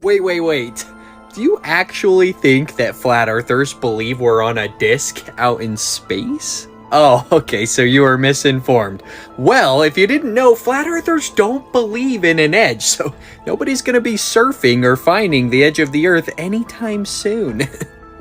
Wait. Do you actually think that flat earthers believe we're on a disc out in space? Oh, okay, so you were misinformed. Well, if you didn't know, flat earthers don't believe in an edge, so nobody's gonna be surfing or finding the edge of the earth anytime soon.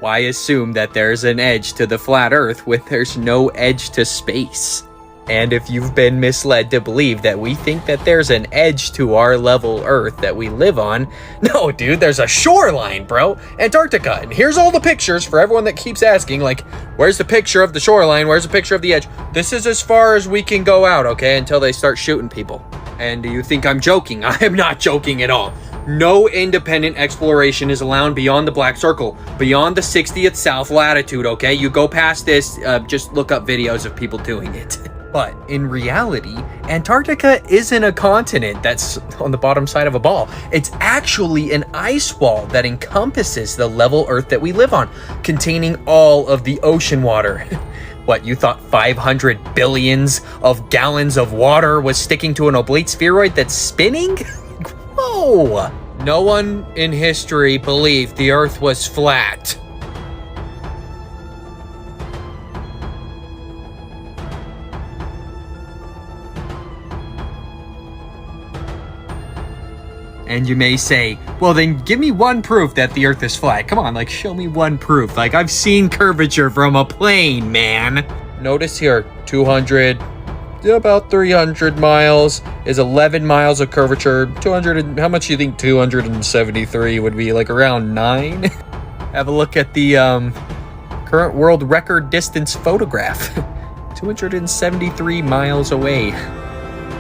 Why assume that there's an edge to the flat earth when there's no edge to space? And if you've been misled to believe that we think that there's an edge to our level Earth that we live on, no, dude, there's a shoreline, bro. Antarctica. And here's all the pictures for everyone that keeps asking, like, where's the picture of the shoreline? Where's the picture of the edge? This is as far as we can go out, okay, until they start shooting people. And do you think I'm joking? I am not joking at all. No independent exploration is allowed beyond the black circle, beyond the 60th south latitude, okay? You go past this, just look up videos of people doing it. But in reality, Antarctica isn't a continent that's on the bottom side of a ball. It's actually an ice wall that encompasses the level Earth that we live on, containing all of the ocean water. What, you thought 500 billions of gallons of water was sticking to an oblate spheroid that's spinning? Whoa! No one in history believed the Earth was flat. And you may say, well then give me one proof that the Earth is flat. Come on, like show me one proof. Like I've seen curvature from a plane, man. Notice here, 200, about 300 miles is 11 miles of curvature. 200, how much do you think 273 would be? Like around 9? Have a look at the current world record distance photograph. 273 miles away.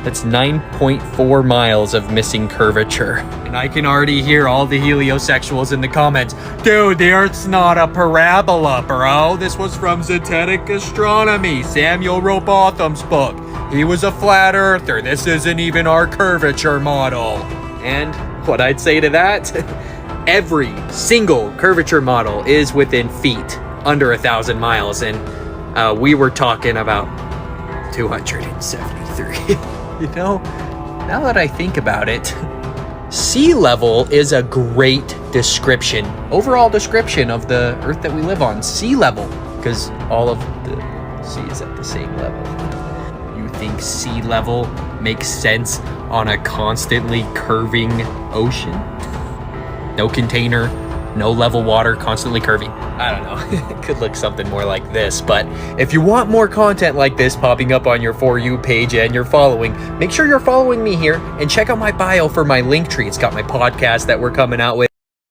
That's 9.4 miles of missing curvature. And I can already hear all the heliosexuals in the comments. Dude, the Earth's not a parabola, bro. This was from Zetetic Astronomy, Samuel Rowbotham's book. He was a flat earther. This isn't even our curvature model. And what I'd say to that, every single curvature model is within feet, under 1,000 miles. And we were talking about 273. You know, now that I think about it, sea level is a great description, overall description of the Earth that we live on. Sea level, because all of the sea is at the same level. You think sea level makes sense on a constantly curving ocean? No container, no level water, constantly curving. I don't know, it could look something more like this, but if you want more content like this popping up on your For You page and you're following, make sure you're following me here and check out my bio for my link tree. It's got my podcast that we're coming out with.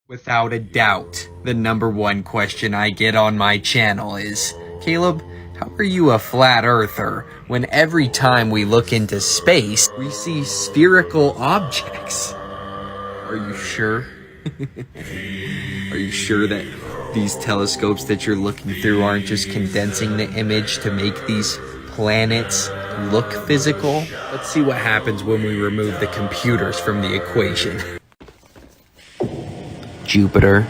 Without a doubt, the number one question I get on my channel is, Caleb, how are you a flat earther when every time we look into space, we see spherical objects? Are you sure? Are you sure that these telescopes that you're looking through aren't just condensing the image to make these planets look physical? Let's see what happens when we remove the computers from the equation. Jupiter.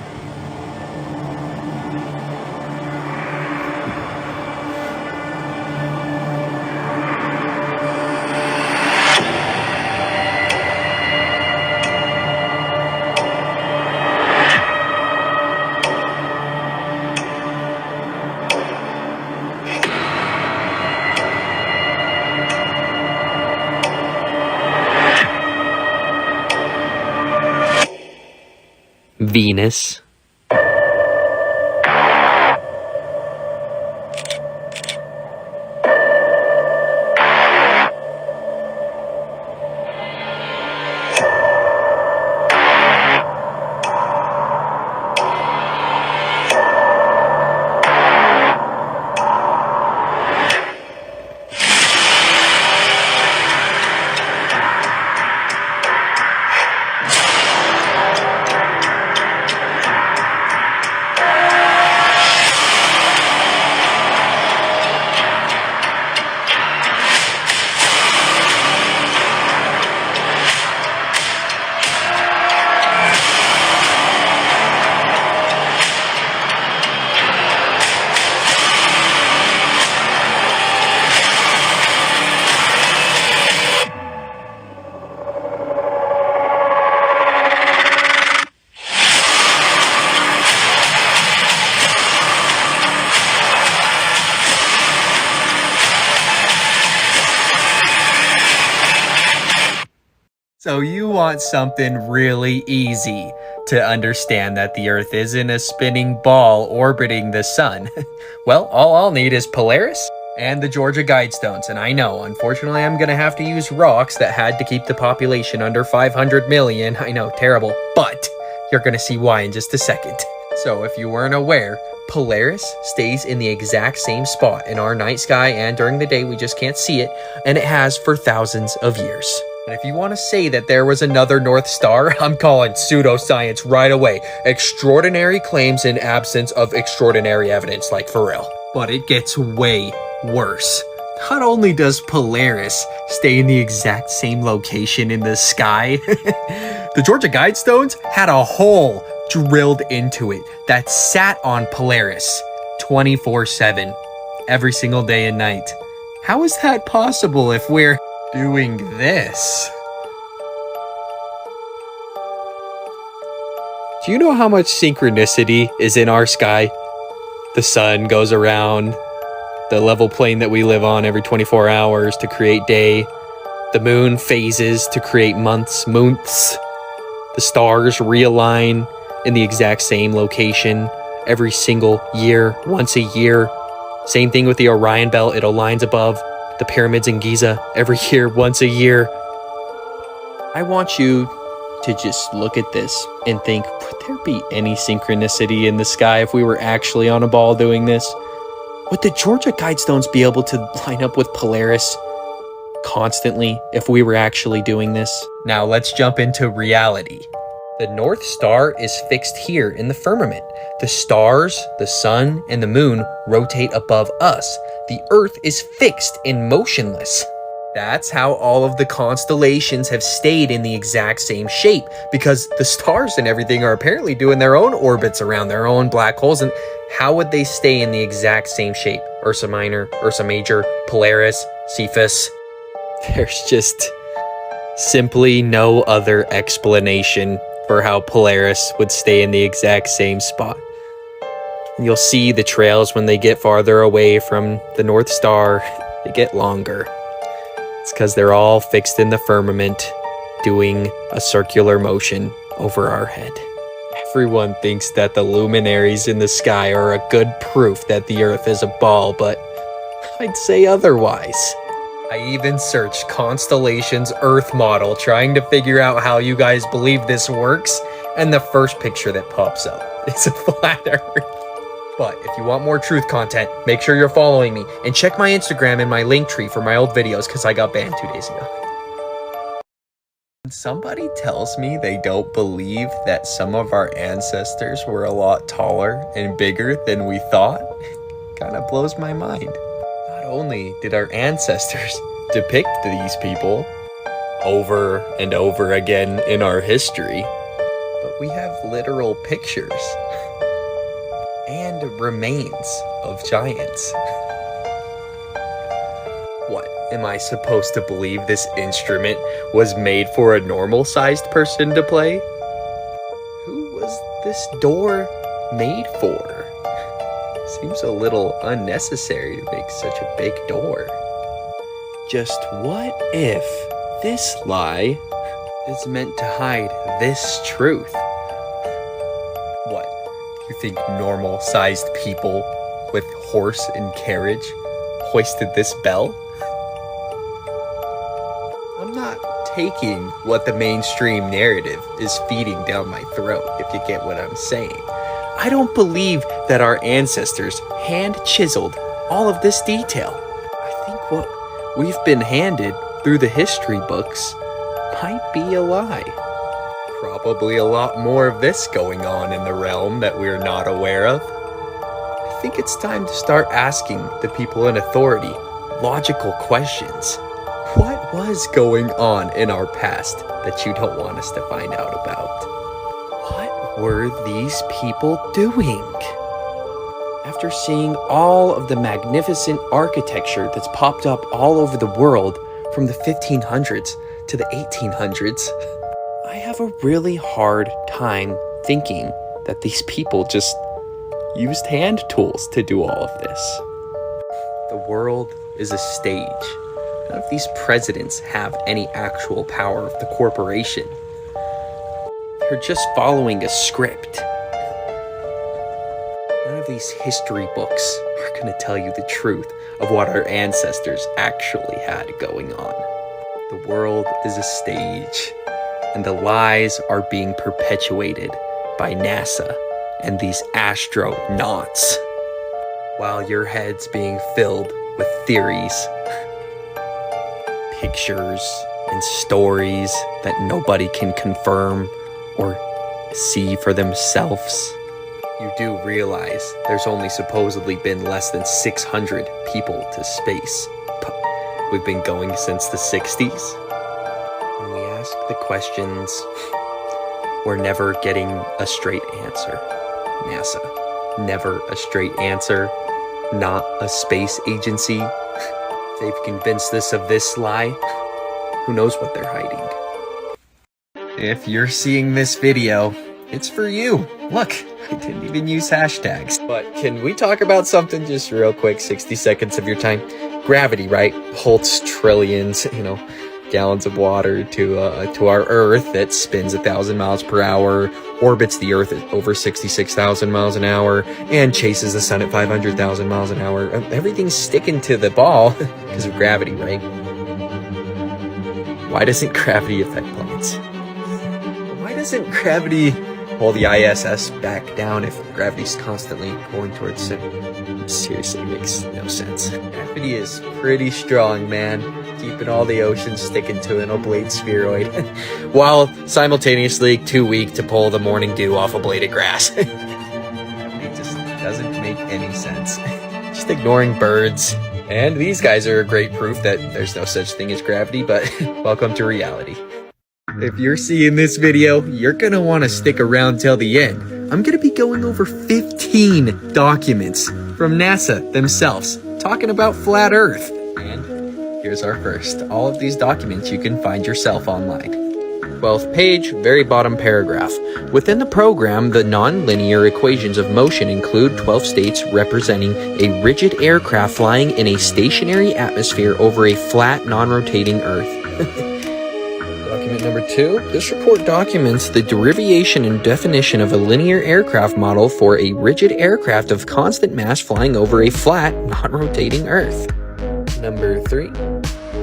Venus. So you want something really easy to understand that the Earth isn't a spinning ball orbiting the sun. Well, all I'll need is Polaris and the Georgia Guidestones. And I know, unfortunately, I'm gonna have to use rocks that had to keep the population under 500 million. I know, terrible, but you're gonna see why in just a second. So if you weren't aware, Polaris stays in the exact same spot in our night sky, and during the day we just can't see it, and it has for thousands of years. And if you want to say that there was another North Star, I'm calling pseudoscience right away. Extraordinary claims in absence of extraordinary evidence, like for real. But it gets way worse. Not only does Polaris stay in the exact same location in the sky, the Georgia Guidestones had a hole drilled into it that sat on Polaris 24/7, every single day and night. How is that possible if we're doing this? Do you know how much synchronicity is in our sky? The sun goes around the level plane that we live on every 24 hours to create day. The moon phases to create months. The stars realign in the exact same location every single year, once a year. Same thing with the Orion Belt. It aligns above the pyramids in Giza every year, once a year. I want you to just look at this and think, would there be any synchronicity in the sky if we were actually on a ball doing this? Would the Georgia Guidestones be able to line up with Polaris constantly if we were actually doing this? Now let's jump into reality. The North Star is fixed here in the firmament. The stars, the sun, and the moon rotate above us. The Earth is fixed and motionless. That's how all of the constellations have stayed in the exact same shape, because the stars and everything are apparently doing their own orbits around their own black holes, and how would they stay in the exact same shape? Ursa Minor, Ursa Major, Polaris, Cephus. There's just simply no other explanation for how Polaris would stay in the exact same spot. You'll see the trails when they get farther away from the North Star, they get longer. It's because they're all fixed in the firmament, doing a circular motion over our head. Everyone thinks that the luminaries in the sky are a good proof that the Earth is a ball, but I'd say otherwise. I even searched Constellation's Earth model trying to figure out how you guys believe this works, and the first picture that pops up is a flat Earth. But if you want more truth content, make sure you're following me, and check my Instagram and my link tree for my old videos because I got banned 2 days ago. When somebody tells me they don't believe that some of our ancestors were a lot taller and bigger than we thought, it kind of blows my mind. Not only did our ancestors depict these people over and over again in our history, but we have literal pictures and remains of giants. What, am I supposed to believe this instrument was made for a normal-sized person to play? Who was this door made for? Seems a little unnecessary to make such a big door. Just what if this lie is meant to hide this truth? What, you think normal-sized people with horse and carriage hoisted this bell? I'm not taking what the mainstream narrative is feeding down my throat, if you get what I'm saying. I don't believe that our ancestors hand-chiseled all of this detail. I think what we've been handed through the history books might be a lie. Probably a lot more of this going on in the realm that we're not aware of. I think it's time to start asking the people in authority logical questions. What was going on in our past that you don't want us to find out about? What were these people doing? After seeing all of the magnificent architecture that's popped up all over the world from the 1500s to the 1800s, I have a really hard time thinking that these people just used hand tools to do all of this. The world is a stage, None of these presidents have any actual power of the corporation. They're just following a script. None of these history books are going to tell you the truth of what our ancestors actually had going on. The world is a stage, and the lies are being perpetuated by NASA and these astronauts, while your head's being filled with theories, pictures, and stories that nobody can confirm or see for themselves. You do realize there's only supposedly been less than 600 people to space, but we've been going since the 60s. When we ask the questions, we're never getting a straight answer. NASA, never a straight answer. Not a space agency. They've convinced us of this lie. Who knows what they're hiding? If you're seeing this video, it's for you. Look, I didn't even use hashtags. But can we talk about something just real quick? 60 seconds of your time. Gravity, right? Holds trillions, gallons of water to our Earth that spins 1,000 miles per hour, orbits the Earth at over 66,000 miles an hour, and chases the sun at 500,000 miles an hour. Everything's sticking to the ball because of gravity, right? Why doesn't gravity affect planets? Why doesn't gravity hold the ISS back down if gravity's constantly pulling towards it? Seriously, makes no sense. Gravity is pretty strong, man. Keeping all the oceans sticking to an oblate spheroid, while simultaneously too weak to pull the morning dew off a blade of grass. It just doesn't make any sense. Just ignoring birds. And these guys are a great proof that there's no such thing as gravity, but welcome to reality. If you're seeing this video, you're gonna want to stick around till the end. I'm gonna be going over 15 documents from NASA themselves, talking about flat Earth. And here's our first. All of these documents you can find yourself online. 12th page, very bottom paragraph. Within the program, the nonlinear equations of motion include 12 states representing a rigid aircraft flying in a stationary atmosphere over a flat, non-rotating Earth. Document number 2. This report documents the derivation and definition of a linear aircraft model for a rigid aircraft of constant mass flying over a flat, non-rotating Earth. Number 3.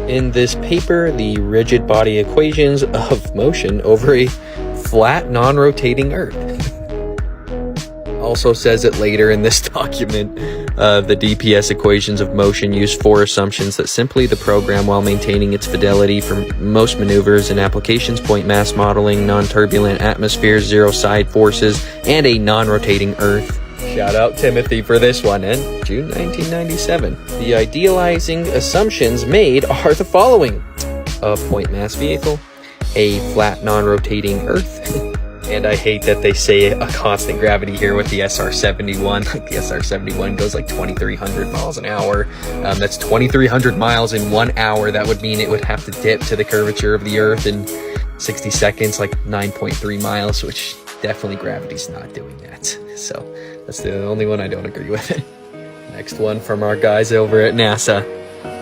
In this paper, the rigid body equations of motion over a flat, non-rotating Earth. Also says it later in this document. The DPS equations of motion use 4 assumptions that simply the program, while maintaining its fidelity for most maneuvers and applications, point mass modeling, non-turbulent atmospheres, zero side forces, and a non-rotating Earth. Shout out Timothy for this one, and June 1997. The idealizing assumptions made are the following: a point mass vehicle, a flat non-rotating Earth, and I hate that they say a constant gravity here with the SR-71. The SR-71 goes like 2,300 miles an hour. That's 2,300 miles in 1 hour. That would mean it would have to dip to the curvature of the Earth in 60 seconds, like 9.3 miles, which definitely gravity's not doing that. So that's the only one I don't agree with. Next one from our guys over at NASA.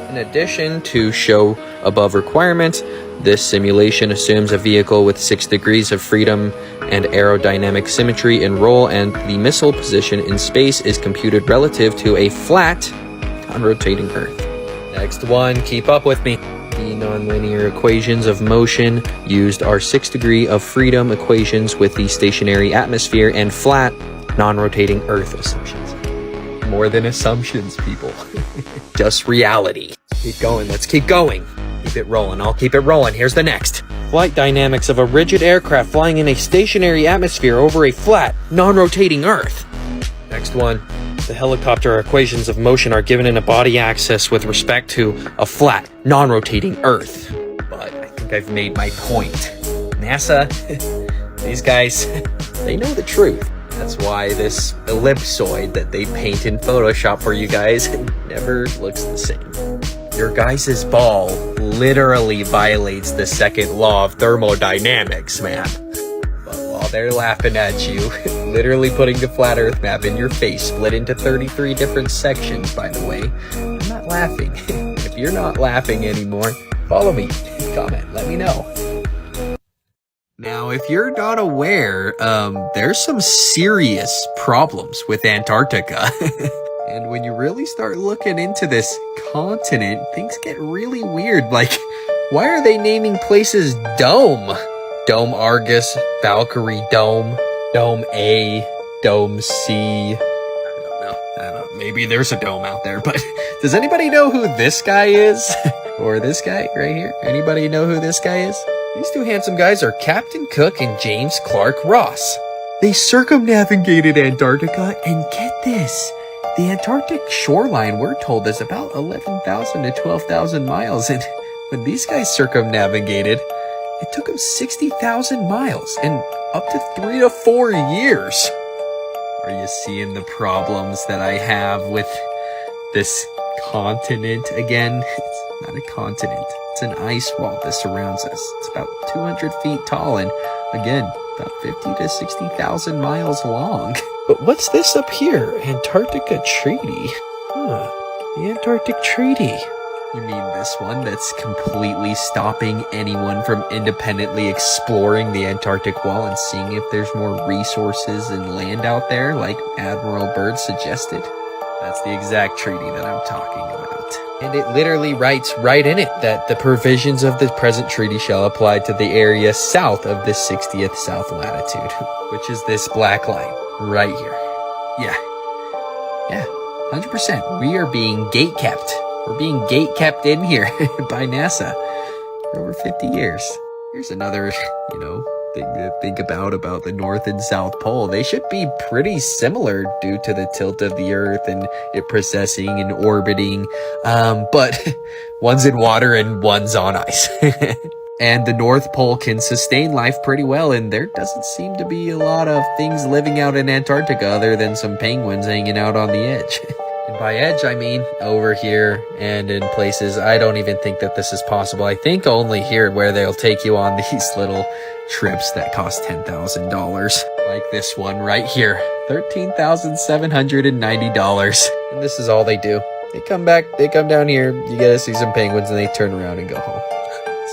In addition to show above requirements, this simulation assumes a vehicle with 6 degrees of freedom and aerodynamic symmetry in roll, and the missile position in space is computed relative to a flat, non-rotating Earth. Next one, keep up with me. The nonlinear equations of motion used are 6 degree of freedom equations with the stationary atmosphere and flat, non-rotating Earth assumptions. More than assumptions, people. Just reality. Keep going, let's keep going. Keep it rolling, I'll keep it rolling. Here's the next. Flight dynamics of a rigid aircraft flying in a stationary atmosphere over a flat, non-rotating Earth. Next one. The helicopter equations of motion are given in a body axis with respect to a flat, non-rotating Earth. But I think I've made my point. NASA, these guys, they know the truth. That's why this ellipsoid that they paint in Photoshop for you guys never looks the same. Your guys' ball literally violates the second law of thermodynamics, man. But while they're laughing at you, literally putting the flat Earth map in your face, split into 33 different sections, by the way, I'm not laughing. If If you're not laughing anymore, follow me, comment, let me know. Now, if you're not aware, there's some serious problems with Antarctica. And when you really start looking into this continent, things get really weird. Like, why are they naming places Dome? Dome Argus, Valkyrie Dome, Dome A, Dome C. I don't know. Maybe there's a dome out there, but does anybody know who this guy is? Or this guy right here? Anybody know who this guy is? These two handsome guys are Captain Cook and James Clark Ross. They circumnavigated Antarctica, and get this, the Antarctic shoreline, we're told, is about 11,000 to 12,000 miles, and when these guys circumnavigated, it took them 60,000 miles and up to 3 to 4 years. Are you seeing the problems that I have with this continent again? It's not a continent. It's an ice wall that surrounds us. It's about 200 feet tall and, again, about 50 to 60,000 miles long. But what's this up here? Antarctica Treaty. The Antarctic Treaty. You mean this one that's completely stopping anyone from independently exploring the Antarctic wall and seeing if there's more resources and land out there, like Admiral Byrd suggested? That's the exact treaty that I'm talking about. And it literally writes right in it that the provisions of the present treaty shall apply to the area south of the 60th south latitude, which is this black line right here. Yeah, 100%. We are being gate kept. We're being gate kept in here by NASA for over 50 years. Here's another, thing to think about the North and South Pole. They should be pretty similar due to the tilt of the Earth and it precessing and orbiting. But one's in water and one's on ice. And the North Pole can sustain life pretty well, and there doesn't seem to be a lot of things living out in Antarctica other than some penguins hanging out on the edge. And by edge, I mean over here and in places I don't even think that this is possible. I think only here where they'll take you on these little trips that cost $10,000. Like this one right here, $13,790. And this is all they do. They come down here, you get to see some penguins, and they turn around and go home.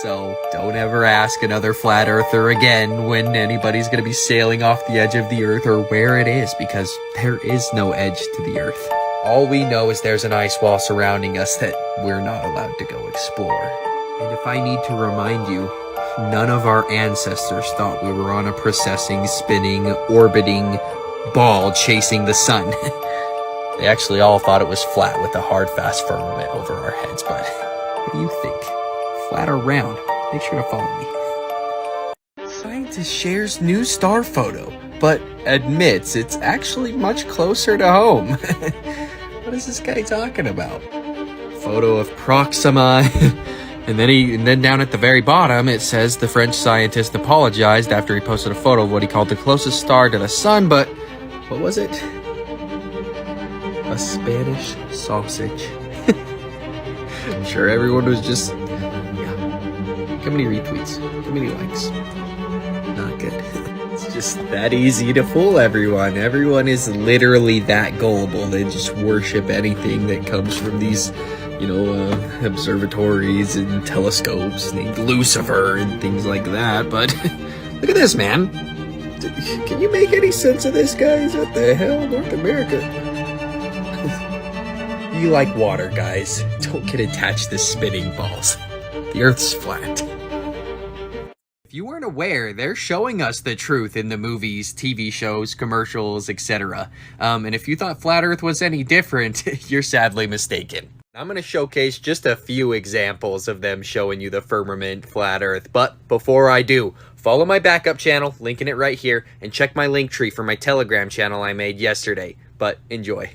So don't ever ask another flat earther again when anybody's going to be sailing off the edge of the Earth or where it is, because there is no edge to the Earth. All we know is there's an ice wall surrounding us that we're not allowed to go explore. And if I need to remind you, none of our ancestors thought we were on a precessing, spinning, orbiting ball chasing the sun. They actually all thought it was flat with a hard, fast firmament over our heads. But what do you think? Flat or round? Make sure to follow me. Scientist shares new star photo, but admits it's actually much closer to home. What is this guy talking about? Photo of Proxima. And then down at the very bottom, it says the French scientist apologized after he posted a photo of what he called the closest star to the sun, but what was it? A Spanish sausage. I'm sure everyone was just, How many retweets? How many likes? Not good. It's just that easy to fool everyone. Everyone is literally that gullible. They just worship anything that comes from these observatories and telescopes named Lucifer and things like that. But look at this, man. Can you make any sense of this, guys? What the hell? North America. You like water, guys. Don't get attached to spinning balls. The Earth's flat. If you weren't aware, they're showing us the truth in the movies, TV shows, commercials, etc. And if you thought Flat Earth was any different, you're sadly mistaken. I'm going to showcase just a few examples of them showing you the firmament, Flat Earth. But before I do, follow my backup channel, linking it right here, and check my link tree for my Telegram channel I made yesterday. But enjoy.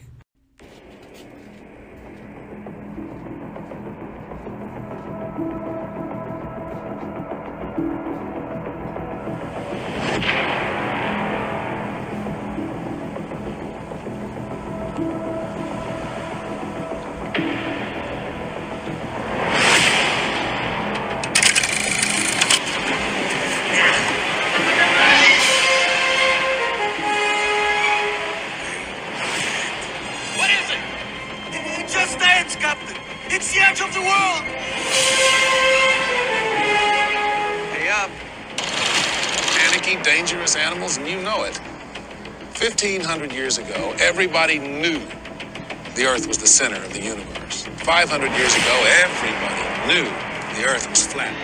edge of the world! Hey up. Panicky, dangerous animals, and you know it. 1,500 years ago, everybody knew the Earth was the center of the universe. 500 years ago, everybody knew the Earth was flat.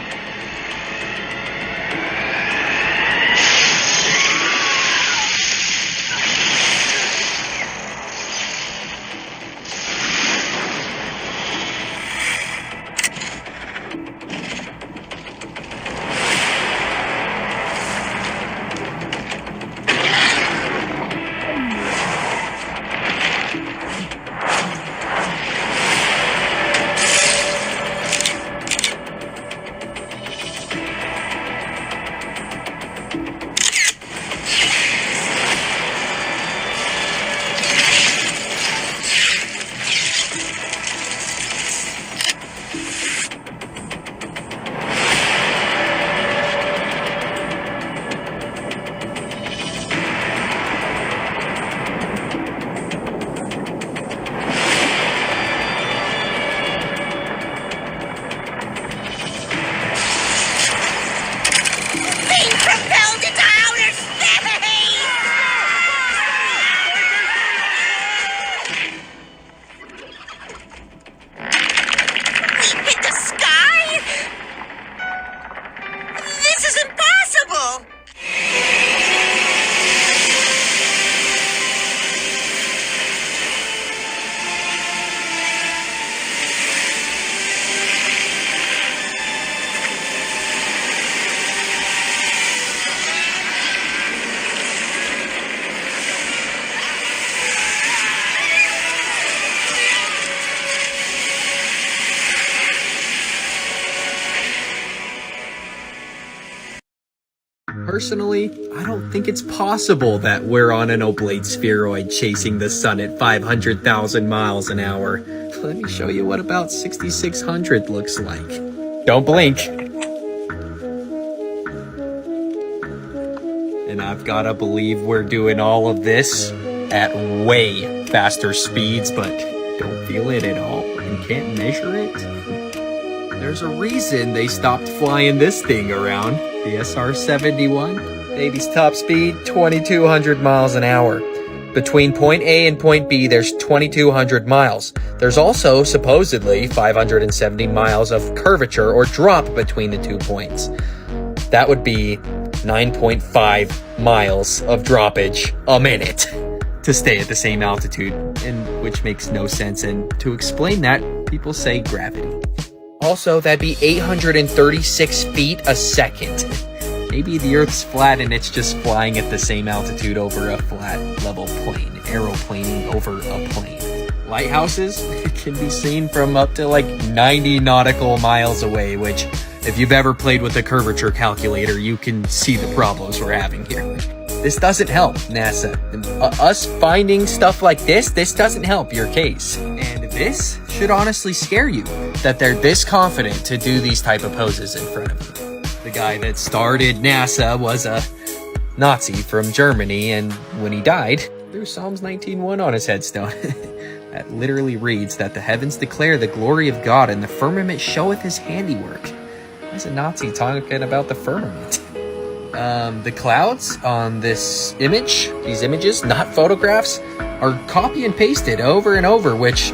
Personally, I don't think it's possible that we're on an oblate spheroid chasing the sun at 500,000 miles an hour. Let me show you what about 6,600 looks like. Don't blink. And I've gotta believe we're doing all of this at way faster speeds, but don't feel it at all and can't measure it. There's a reason they stopped flying this thing around. The SR-71, baby's top speed, 2,200 miles an hour. Between point A and point B, there's 2,200 miles. There's also, supposedly, 570 miles of curvature or drop between the 2 points. That would be 9.5 miles of droppage a minute to stay at the same altitude, and which makes no sense. And to explain that, people say gravity. Also, that'd be 836 feet a second. Maybe the Earth's flat and it's just flying at the same altitude over a flat, level plane, aeroplaning over a plane. Lighthouses can be seen from up to like 90 nautical miles away, which, if you've ever played with a curvature calculator, you can see the problems we're having here. This doesn't help, NASA. Us finding stuff like this doesn't help your case. And this should honestly scare you, that they're this confident to do these type of poses in front of you. The guy that started NASA was a Nazi from Germany, and when he died, there's Psalms 19:1 on his headstone. That literally reads that the heavens declare the glory of God and the firmament showeth his handiwork. Why is a Nazi talking about the firmament? The clouds on this image, these images, not photographs, are copy and pasted over and over, which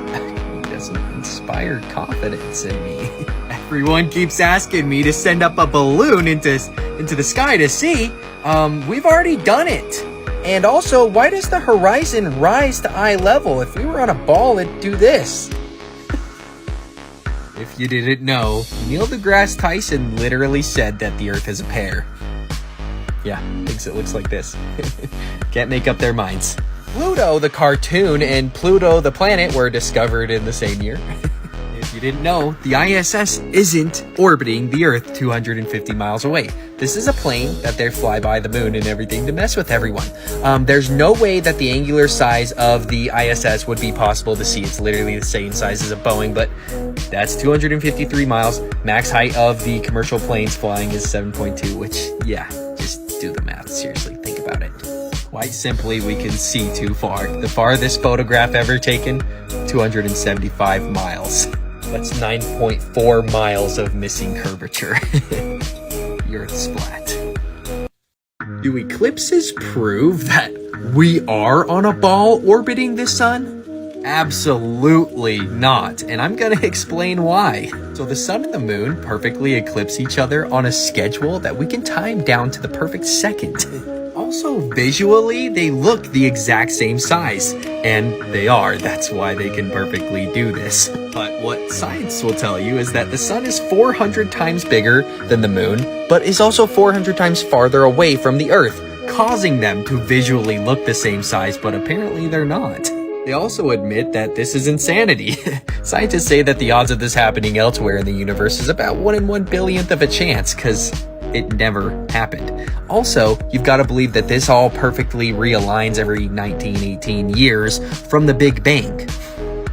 doesn't inspire confidence in me. Everyone keeps asking me to send up a balloon into the sky to see. We've already done it. And also, why does the horizon rise to eye level? If we were on a ball, it'd do this. If you didn't know, Neil deGrasse Tyson literally said that the Earth is a pear. Yeah, thinks it looks like this. Can't make up their minds. Pluto, the cartoon, and Pluto, the planet, were discovered in the same year. If you didn't know, the ISS isn't orbiting the Earth 250 miles away. This is a plane that they fly by the moon and everything to mess with everyone. There's no way that the angular size of the ISS would be possible to see. It's literally the same size as a Boeing, but that's 253 miles. Max height of the commercial planes flying is 7.2, which, yeah, just do the math. Seriously, think about it. Quite simply, we can see too far. The farthest photograph ever taken, 275 miles. That's 9.4 miles of missing curvature. The Earth's flat. Do eclipses prove that we are on a ball orbiting the sun? Absolutely not, and I'm gonna explain why. So the sun and the moon perfectly eclipse each other on a schedule that we can time down to the perfect second. Also, visually, they look the exact same size, and they are. That's why they can perfectly do this. But what science will tell you is that the sun is 400 times bigger than the moon, but is also 400 times farther away from the Earth, causing them to visually look the same size, but apparently they're not. They also admit that this is insanity. Scientists say that the odds of this happening elsewhere in the universe is about 1 in 1 billionth of a chance, because it never happened. Also, you've got to believe that this all perfectly realigns every 19-18 years from the Big Bang.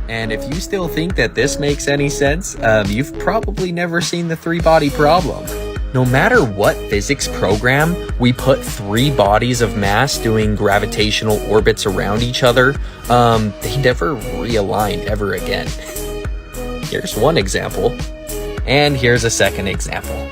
And if you still think that this makes any sense, you've probably never seen the three-body problem. No matter what physics program, we put three bodies of mass doing gravitational orbits around each other, they never realign ever again. Here's one example, and here's a second example.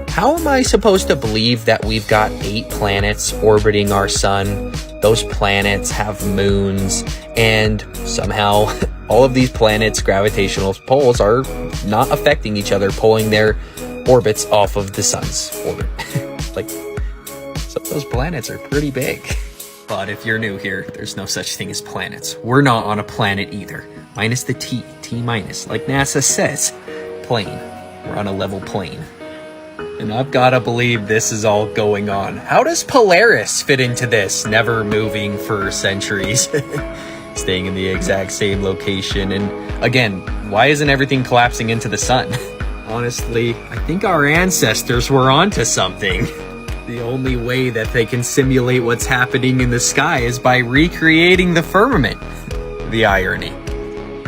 How am I supposed to believe that we've got 8 planets orbiting our sun? Those planets have moons, and somehow all of these planets' gravitational poles are not affecting each other, pulling their orbits off of the sun's orbit. Like, some of those planets are pretty big. But if you're new here, there's no such thing as planets. We're not on a planet either. Minus the T minus. Like NASA says, plane. We're on a level plane. And I've gotta believe this is all going on. How does Polaris fit into this? Never moving for centuries. Staying in the exact same location. And again, why isn't everything collapsing into the sun? Honestly, I think our ancestors were onto something. The only way that they can simulate what's happening in the sky is by recreating the firmament. The irony.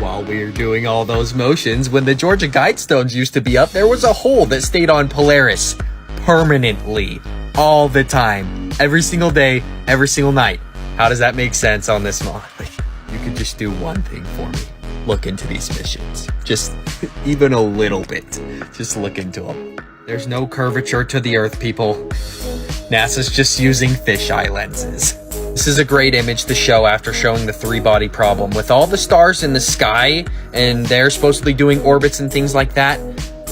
While we were doing all those motions, when the Georgia Guidestones used to be up, there was a hole that stayed on Polaris permanently, all the time, every single day, every single night. How does that make sense on this model? You could just do one thing for me. Look into these missions. Just even a little bit. Just look into them. There's no curvature to the Earth, people. NASA's just using fisheye lenses. This is a great image to show after showing the three-body problem. With all the stars in the sky, and they're supposedly doing orbits and things like that,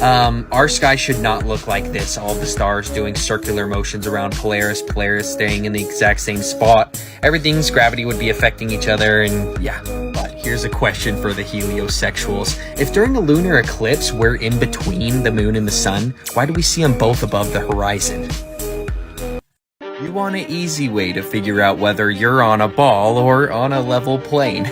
our sky should not look like this. All the stars doing circular motions around Polaris staying in the exact same spot. Everything's gravity would be affecting each other, and yeah. But here's a question for the heliosexuals. If during a lunar eclipse we're in between the moon and the sun, why do we see them both above the horizon? You want an easy way to figure out whether you're on a ball or on a level plane.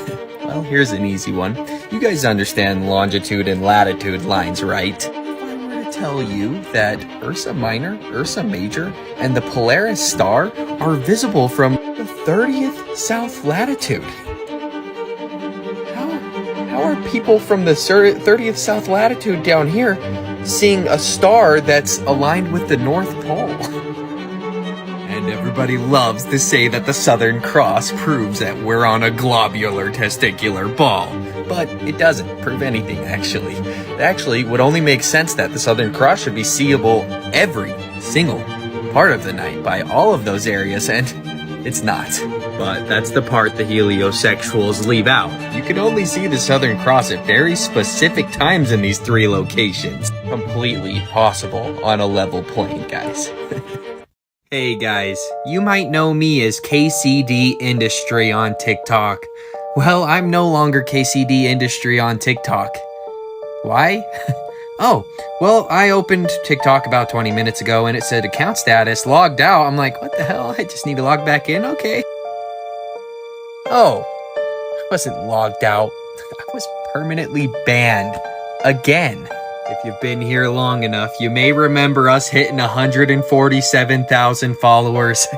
Well, here's an easy one. You guys understand longitude and latitude lines, right? If I were to tell you that Ursa Minor, Ursa Major, and the Polaris star are visible from the 30th south latitude. How are people from the 30th south latitude down here seeing a star that's aligned with the North Pole? And everybody loves to say that the Southern Cross proves that we're on a globular testicular ball. But it doesn't prove anything, actually. It actually would only make sense that the Southern Cross should be seeable every single part of the night by all of those areas, and it's not. But that's the part the heliosexuals leave out. You can only see the Southern Cross at very specific times in these 3 locations. Completely possible on a level plane, guys. Hey guys, you might know me as KCD Industry on TikTok. Well, I'm no longer KCD Industry on TikTok. Why? Oh, well, I opened TikTok about 20 minutes ago and it said account status logged out. I'm like, what the hell? I just need to log back in? Okay. Oh, I wasn't logged out. I was permanently banned. Again. If you've been here long enough, you may remember us hitting 147,000 followers.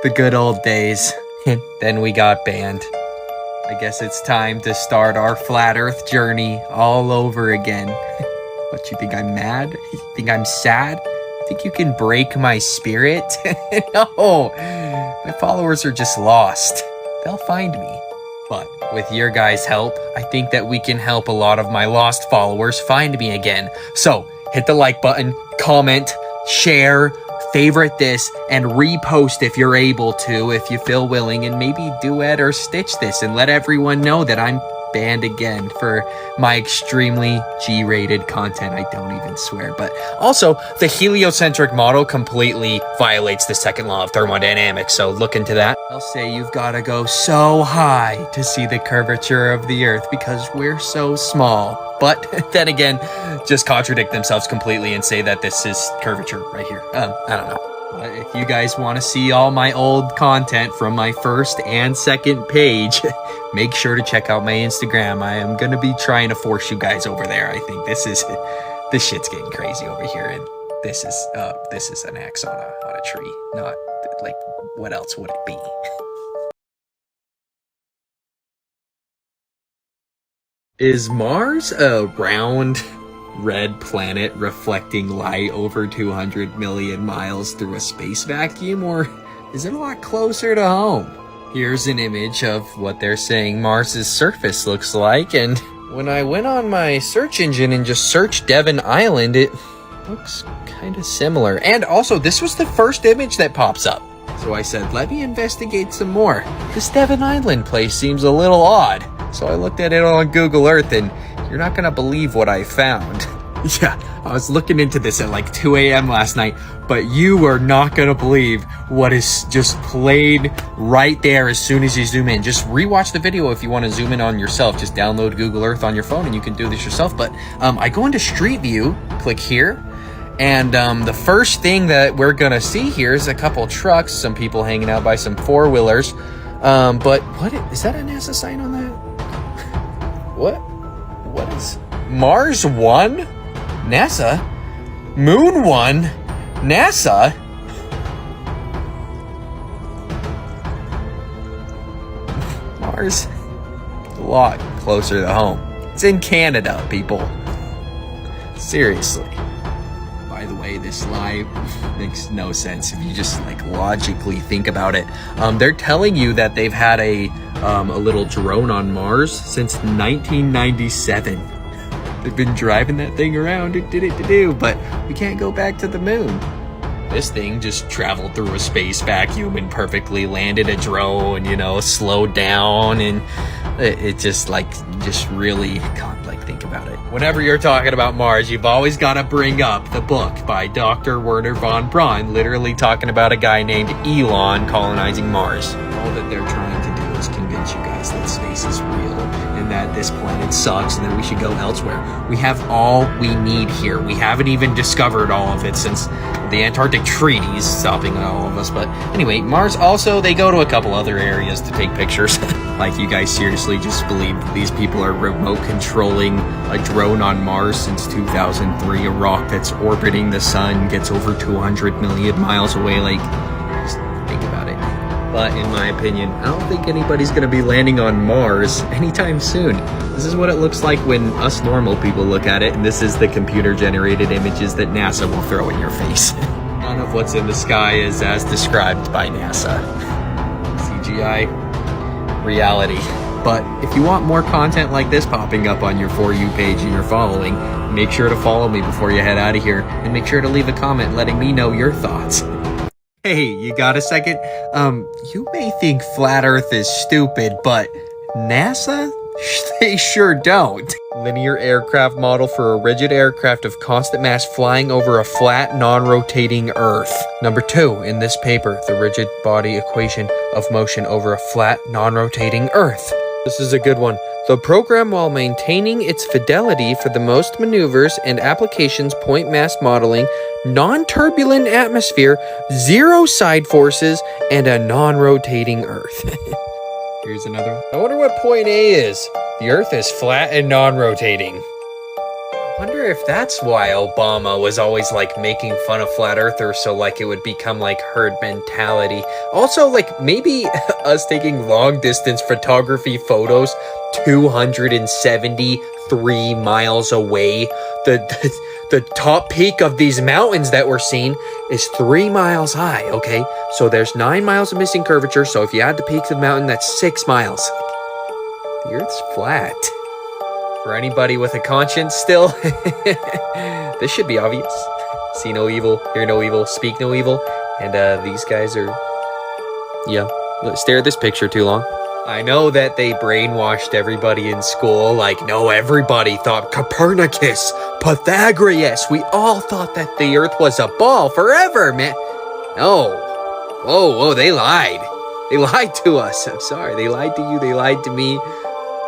The good old days. And then we got banned. I guess it's time to start our flat earth journey all over again. What, you think I'm mad? You think I'm sad? Think you can break my spirit? No, my followers are just lost. They'll find me. But with your guys' help, I think that we can help a lot of my lost followers find me again. So hit the like button, comment, share, favorite this, and repost if you're able to, if you feel willing, and maybe duet or stitch this and let everyone know that I'm banned again for my extremely G-rated content. I don't even swear. But also, the heliocentric model completely violates the second law of thermodynamics, so look into that. I'll say you've got to go so high to see the curvature of the Earth because we're so small. But then again, just contradict themselves completely and say that this is curvature right here. I don't know. But if you guys want to see all my old content from my first and second page, make sure to check out my Instagram. I am going to be trying to force you guys over there. I think this shit's getting crazy over here. And this is an axe on a tree. Not like, what else would it be? Is Mars a round red planet reflecting light over 200 million miles through a space vacuum, or is it a lot closer to home? Here's an image of what they're saying Mars's surface looks like, and when I went on my search engine and just searched Devon Island, it looks kind of similar. And also, this was the first image that pops up. So I said, let me investigate some more. This Devon Island place seems a little odd. So I looked at it on Google Earth, and you're not gonna believe what I found. Yeah, I was looking into this at like 2 a.m. last night, but you are not gonna believe what is just played right there as soon as you zoom in. Just rewatch the video if you want to zoom in on yourself. Just download Google Earth on your phone and you can do this yourself. But I go into Street View, click here, and the first thing that we're gonna see here is a couple trucks, some people hanging out by some four-wheelers. But what is that a NASA sign on that? What is Mars 1? NASA? Moon 1? NASA? Mars? A lot closer to home. It's in Canada, people. Seriously. By the way, this lie makes no sense if you just like logically think about it. They're telling you that they've had a little drone on Mars since 1997. They've been driving that thing around, but we can't go back to the moon. This thing just traveled through a space vacuum and perfectly landed a drone, slowed down, and it just really can't think about it. Whenever you're talking about Mars, you've always got to bring up the book by Dr. Werner von Braun, literally talking about a guy named Elon colonizing Mars. All that they're trying to do is convince you guys that space is real and that this planet sucks and that we should go elsewhere. We have all we need here. We haven't even discovered all of it since the Antarctic Treaty is stopping all of us. But anyway, Mars also, they go to a couple other areas to take pictures. Like, you guys seriously just believe these people are remote controlling a drone on Mars since 2003? A rock that's orbiting the sun gets over 200 million miles away. Like, just think about it. But in my opinion, I don't think anybody's going to be landing on Mars anytime soon. This is what it looks like when us normal people look at it, and this is the computer-generated images that NASA will throw in your face. None of what's in the sky is as described by NASA. CGI. Reality. But if you want more content like this popping up on your For You page and you're following, make sure to follow me before you head out of here, and make sure to leave a comment letting me know your thoughts. Hey, you got a second? You may think Flat Earth is stupid, but NASA? They sure don't. Linear aircraft model for a rigid aircraft of constant mass flying over a flat, non-rotating Earth. Number 2 in this paper, the rigid body equation of motion over a flat, non-rotating Earth. This is a good one. The program, while maintaining its fidelity for the most maneuvers and applications, point mass modeling, non-turbulent atmosphere, zero side forces, and a non-rotating Earth. Here's another one. I wonder what point A is. The Earth is flat and non-rotating. I wonder if that's why Obama was always making fun of flat earthers, so it would become herd mentality. Also, maybe us taking long distance photography photos 273 miles away. The top peak of these mountains that we're seeing is 3 miles high, okay? So there's 9 miles of missing curvature, so if you add the peaks of the mountain, that's 6 miles. The Earth's flat. For anybody with a conscience still, this should be obvious. See no evil, hear no evil, speak no evil. And these guys are, yeah, stare at this picture too long. I know that they brainwashed everybody in school, like, no, everybody thought Copernicus, Pythagoras, we all thought that the Earth was a ball forever, man. No. Whoa, they lied. They lied to us. I'm sorry, they lied to you, they lied to me.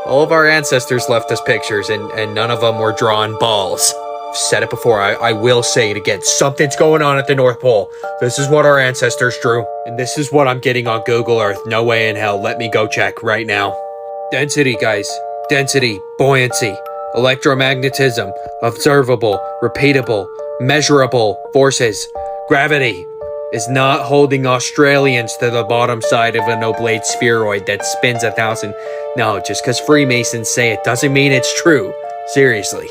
All of our ancestors left us pictures, and none of them were drawn balls. I've said it before, I will say it again. Something's going on at the North Pole. This is what our ancestors drew. And this is what I'm getting on Google Earth. No way in hell. Let me go check right now. Density, guys. Density, buoyancy, electromagnetism, observable, repeatable, measurable forces. Gravity is not holding Australians to the bottom side of an oblate spheroid that spins 1,000. No, just because Freemasons say it doesn't mean it's true. Seriously.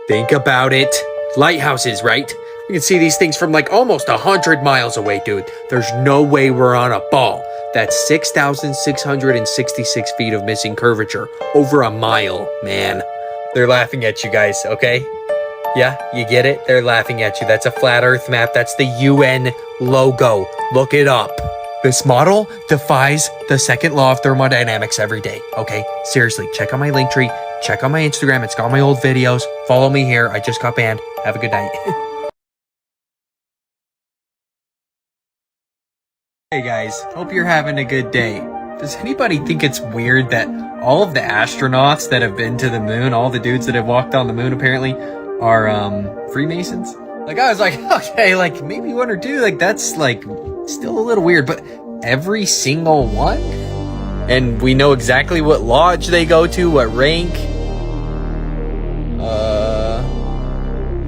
Think about it. Lighthouses, right? You can see these things from like almost 100 miles away, dude. There's no way we're on a ball. That's 6,666 feet of missing curvature. Over a mile, man. They're laughing at you guys, okay? Yeah, you get it? They're laughing at you. That's a flat Earth map. That's the UN logo. Look it up. This model defies the second law of thermodynamics every day, okay? Seriously, check out my link tree. Check out my Instagram. It's got my old videos. Follow me here. I just got banned. Have a good night. Hey guys, hope you're having a good day. Does anybody think it's weird that all of the astronauts that have been to the moon, all the dudes that have walked on the moon apparently, are Freemasons? Like, I was like, okay, like maybe one or two, like that's like still a little weird, but every single one? And we know exactly what lodge they go to, what rank.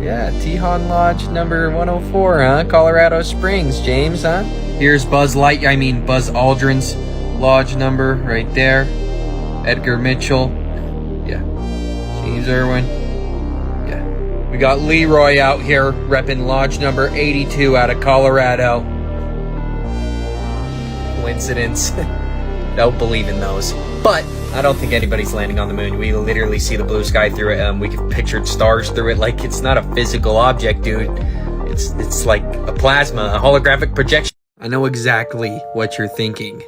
Yeah, Tejon Lodge number 104, huh? Colorado Springs, James, huh? Here's Buzz Aldrin's lodge number right there. Edgar Mitchell. Yeah. James Irwin. Yeah. We got Leroy out here repping lodge number 82 out of Colorado. Coincidence? Don't believe in those. But I don't think anybody's landing on the moon. We literally see the blue sky through it. We pictured stars through it. Like, it's not a physical object, dude. It's like a plasma, a holographic projection. I know exactly what you're thinking.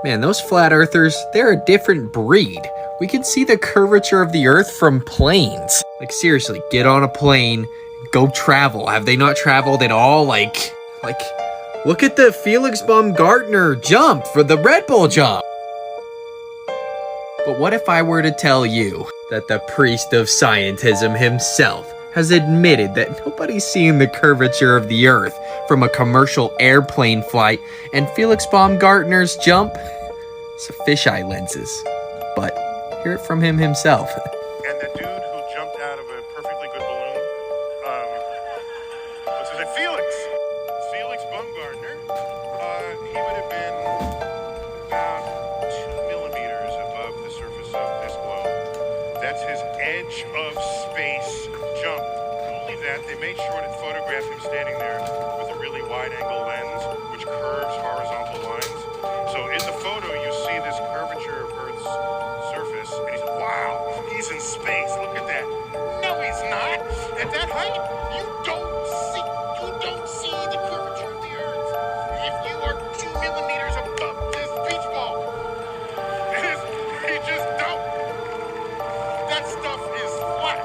Man, those flat earthers, they're a different breed. We can see the curvature of the Earth from planes. Like, seriously, get on a plane, go travel. Have they not traveled at all? Like, look at the Felix Baumgartner jump for the Red Bull jump. But what if I were to tell you that the priest of scientism himself has admitted that nobody's seen the curvature of the Earth from a commercial airplane flight, and Felix Baumgartner's jump is fisheye lenses? But hear it from him himself. And the dude who jumped out of a perfectly good balloon, what's his name? Felix Baumgartner. He would have been about 2 millimeters above the surface of this globe. That's his edge of space jump. Not only that, they made sure to photograph him standing there with a really wide-angle lens, which curves horizontal lines. So in the photo, you see this curvature of Earth's surface, and he's, wow, he's in space. Look at that. No, he's not. At that height, you don't see the curvature of the Earth. If you are 2 millimeters above this beach ball, you just don't. That stuff is flat.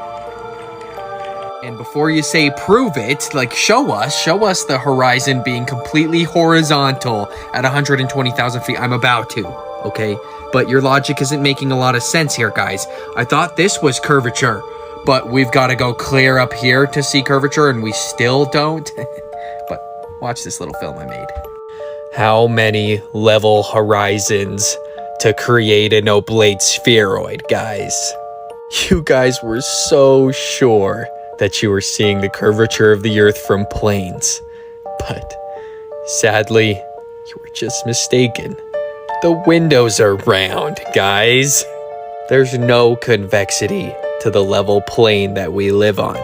And before you say prove it, like show us the horizon being completely horizontal at 120,000 feet. I'm about to, okay? But your logic isn't making a lot of sense here, guys. I thought this was curvature, but we've got to go clear up here to see curvature, and we still don't. But watch this little film I made. How many level horizons to create an oblate spheroid, guys? You guys were so sure that you were seeing the curvature of the Earth from planes. But sadly, you were just mistaken. The windows are round, guys. There's no convexity to the level plane that we live on.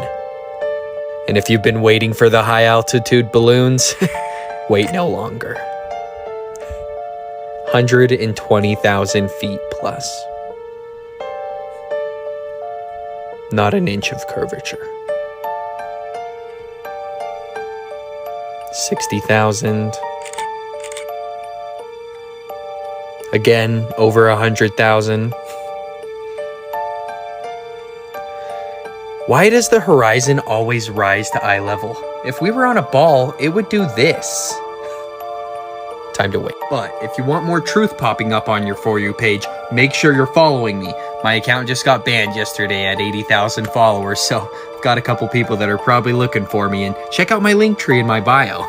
And if you've been waiting for the high altitude balloons, wait no longer. 120,000 feet plus. not an inch of curvature. 60,000. Again, over 100,000. Why does the horizon always rise to eye level? If we were on a ball, it would do this. Time to wait. But if you want more truth popping up on your For You page, make sure you're following me. My account just got banned yesterday at 80,000 followers, so I've got a couple people that are probably looking for me, and check out my link tree in my bio.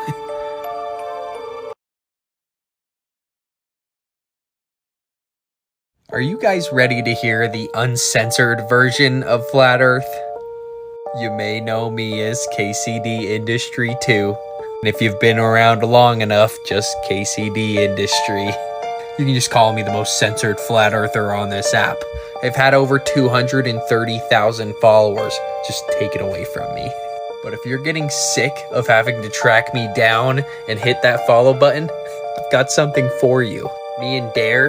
Are you guys ready to hear the uncensored version of Flat Earth? You may know me as KCD Industry 2. And if you've been around long enough, just KCD Industry. You can just call me the most censored flat earther on this app. I've had over 230,000 followers. Just take it away from me. But if you're getting sick of having to track me down and hit that follow button, I've got something for you. Me and Dare,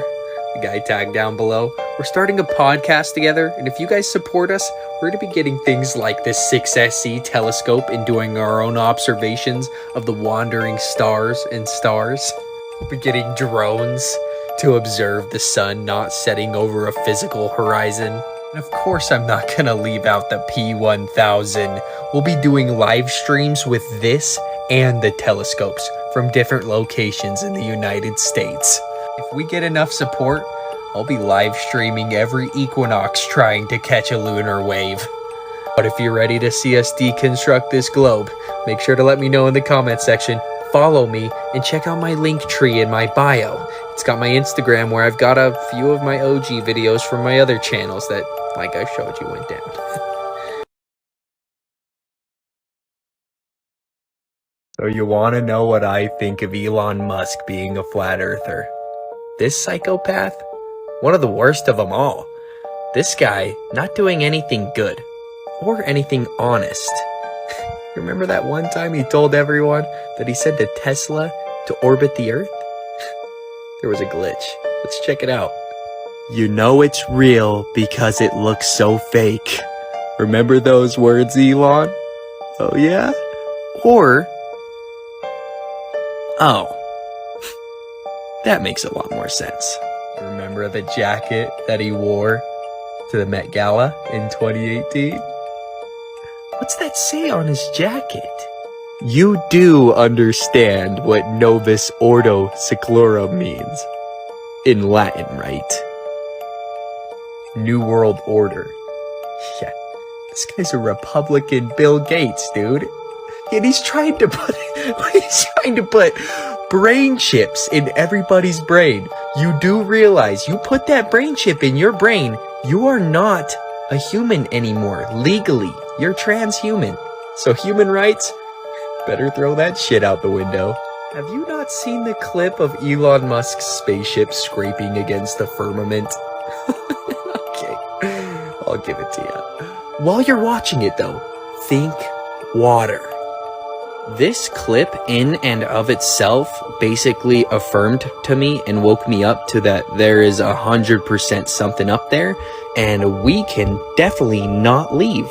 the guy tagged down below, we're starting a podcast together, and if you guys support us, we're going to be getting things like this 6SC telescope and doing our own observations of the wandering stars and stars. We'll be getting drones to observe the sun not setting over a physical horizon. And of course, I'm not going to leave out the P1000. We'll be doing live streams with this and the telescopes from different locations in the United States. If we get enough support, I'll be live streaming every equinox trying to catch a lunar wave. But if you're ready to see us deconstruct this globe, make sure to let me know in the comment section, follow me, and check out my link tree in my bio. It's got my Instagram where I've got a few of my OG videos from my other channels that, like I showed you, went down. So you want to know what I think of Elon Musk being a flat earther? This psychopath? One of the worst of them all. This guy not doing anything good or anything honest. Remember that one time he told everyone that he said to Tesla to orbit the Earth? There was a glitch. Let's check it out. You know it's real because it looks so fake. Remember those words, Elon? Oh yeah? Or, oh, that makes a lot more sense. Remember the jacket that he wore to the Met Gala in 2018? What's that say on his jacket? You do understand what Novus Ordo Seclorum means. In Latin, right? New World Order. Yeah, this guy's a Republican Bill Gates, dude. And he's trying to put brain chips in everybody's brain. You do realize you put that brain chip in your brain, you are not a human anymore. Legally, you're transhuman. So human rights, better throw that shit out the window. Have you not seen the clip of Elon Musk's spaceship scraping against the firmament? Okay, I'll give it to you. While you're watching it though, think water. This clip in and of itself basically affirmed to me and woke me up to that there is 100% something up there and we can definitely not leave.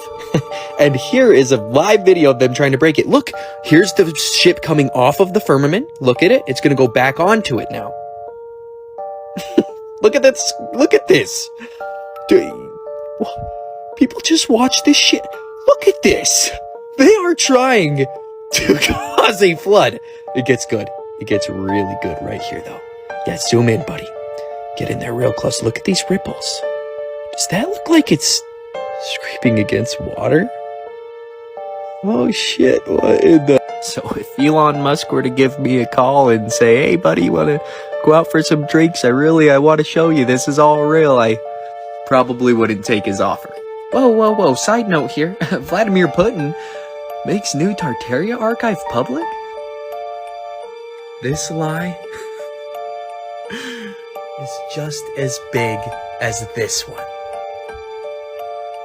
And here is a live video of them trying to break it. Look, here's the ship coming off of the firmament. Look at it. It's going to go back onto it now. Look at this. Look at this. People just watch this shit. Look at this. They are trying to cause a flood. It gets good. It gets really good right here, though. Yeah, zoom in, buddy. Get in there real close. Look at these ripples. Does that look like it's scraping against water? Oh, shit. What in the... So if Elon Musk were to give me a call and say, hey, buddy, you want to go out for some drinks? I want to show you. This is all real. I probably wouldn't take his offer. Whoa. Side note here. Vladimir Putin makes new Tartaria archive public? This lie is just as big as this one.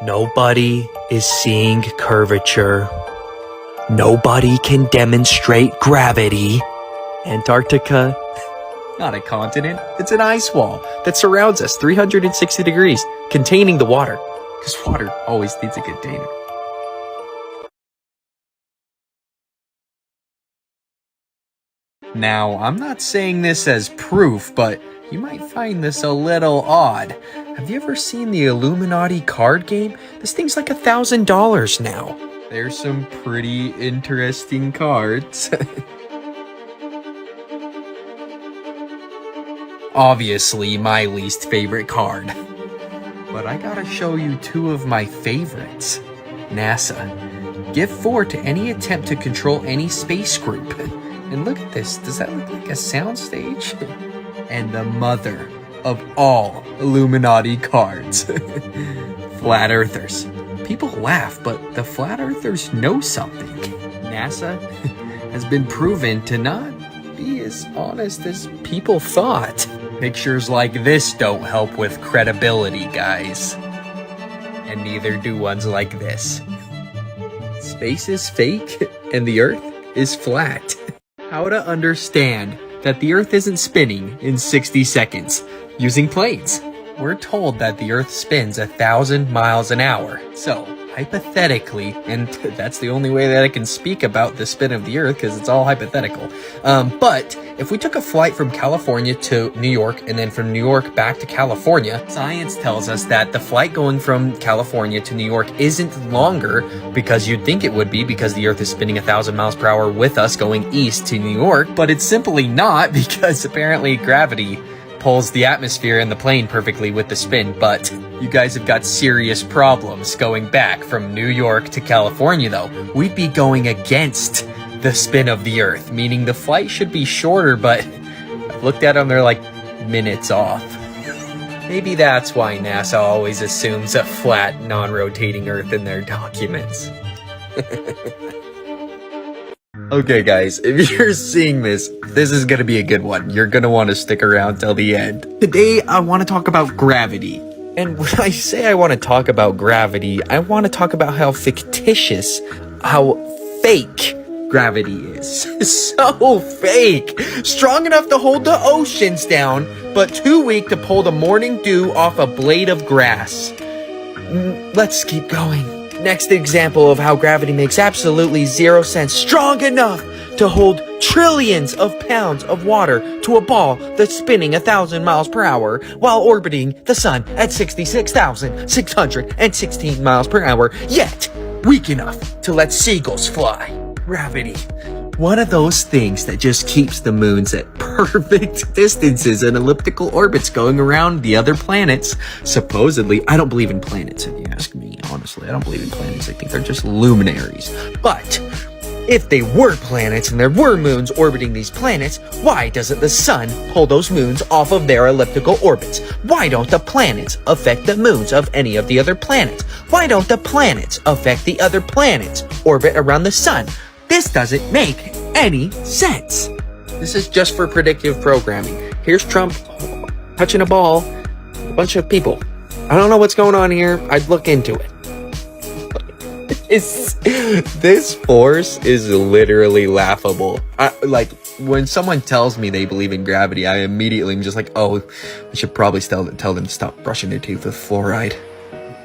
Nobody is seeing curvature. Nobody can demonstrate gravity. Antarctica, not a continent, it's an ice wall that surrounds us 360 degrees, containing the water. because water always needs a container. Now, I'm not saying this as proof, but you might find this a little odd. Have you ever seen the Illuminati card game? This thing's like $1,000 now. There's some pretty interesting cards. Obviously, my least favorite card. But I gotta show you two of my favorites. NASA. Give 4 to any attempt to control any space group. And look at this. Does that look like a soundstage? And the mother of all Illuminati cards. Flat Earthers. People laugh, but the Flat Earthers know something. NASA has been proven to not be as honest as people thought. Pictures like this don't help with credibility, guys. And neither do ones like this. Space is fake, and the Earth is flat. How to understand that the Earth isn't spinning in 60 seconds using planes. We're told that the Earth spins 1,000 miles an hour. So, hypothetically, and that's the only way that I can speak about the spin of the Earth because it's all hypothetical. But if we took a flight from California to New York and then from New York back to California, science tells us that the flight going from California to New York isn't longer because you'd think it would be because the Earth is spinning 1,000 miles per hour with us going east to New York, but it's simply not because apparently gravity pulls the atmosphere and the plane perfectly with the spin. But you guys have got serious problems going back from New York to California though. We'd be going against the spin of the Earth, meaning the flight should be shorter, but I've looked at them, they're like minutes off. Maybe that's why NASA always assumes a flat, non-rotating Earth in their documents. Okay guys, if you're seeing this, this is gonna be a good one. You're gonna want to stick around till the end. Today, I want to talk about gravity. And when I say I want to talk about gravity, I want to talk about how fictitious, how fake gravity is. So fake! Strong enough to hold the oceans down, but too weak to pull the morning dew off a blade of grass. Let's keep going. Next example of how gravity makes absolutely zero sense. Strong enough to hold trillions of pounds of water to a ball that's spinning 1,000 miles per hour while orbiting the sun at 66,616 miles per hour, yet weak enough to let seagulls fly. Gravity. One of those things that just keeps the moons at perfect distances and elliptical orbits going around the other planets. Supposedly, I don't believe in planets, if you ask me, honestly. I don't believe in planets. I think they're just luminaries. But if they were planets and there were moons orbiting these planets, why doesn't the sun pull those moons off of their elliptical orbits? Why don't the planets affect the moons of any of the other planets? Why don't the planets affect the other planets' orbit around the sun? This doesn't make any sense. This is just for predictive programming. Here's Trump touching a ball, a bunch of people. I don't know what's going on here. I'd look into it. This force is literally laughable. Like, when someone tells me they believe in gravity, I immediately am just like, oh, I should probably tell them to stop brushing their teeth with fluoride.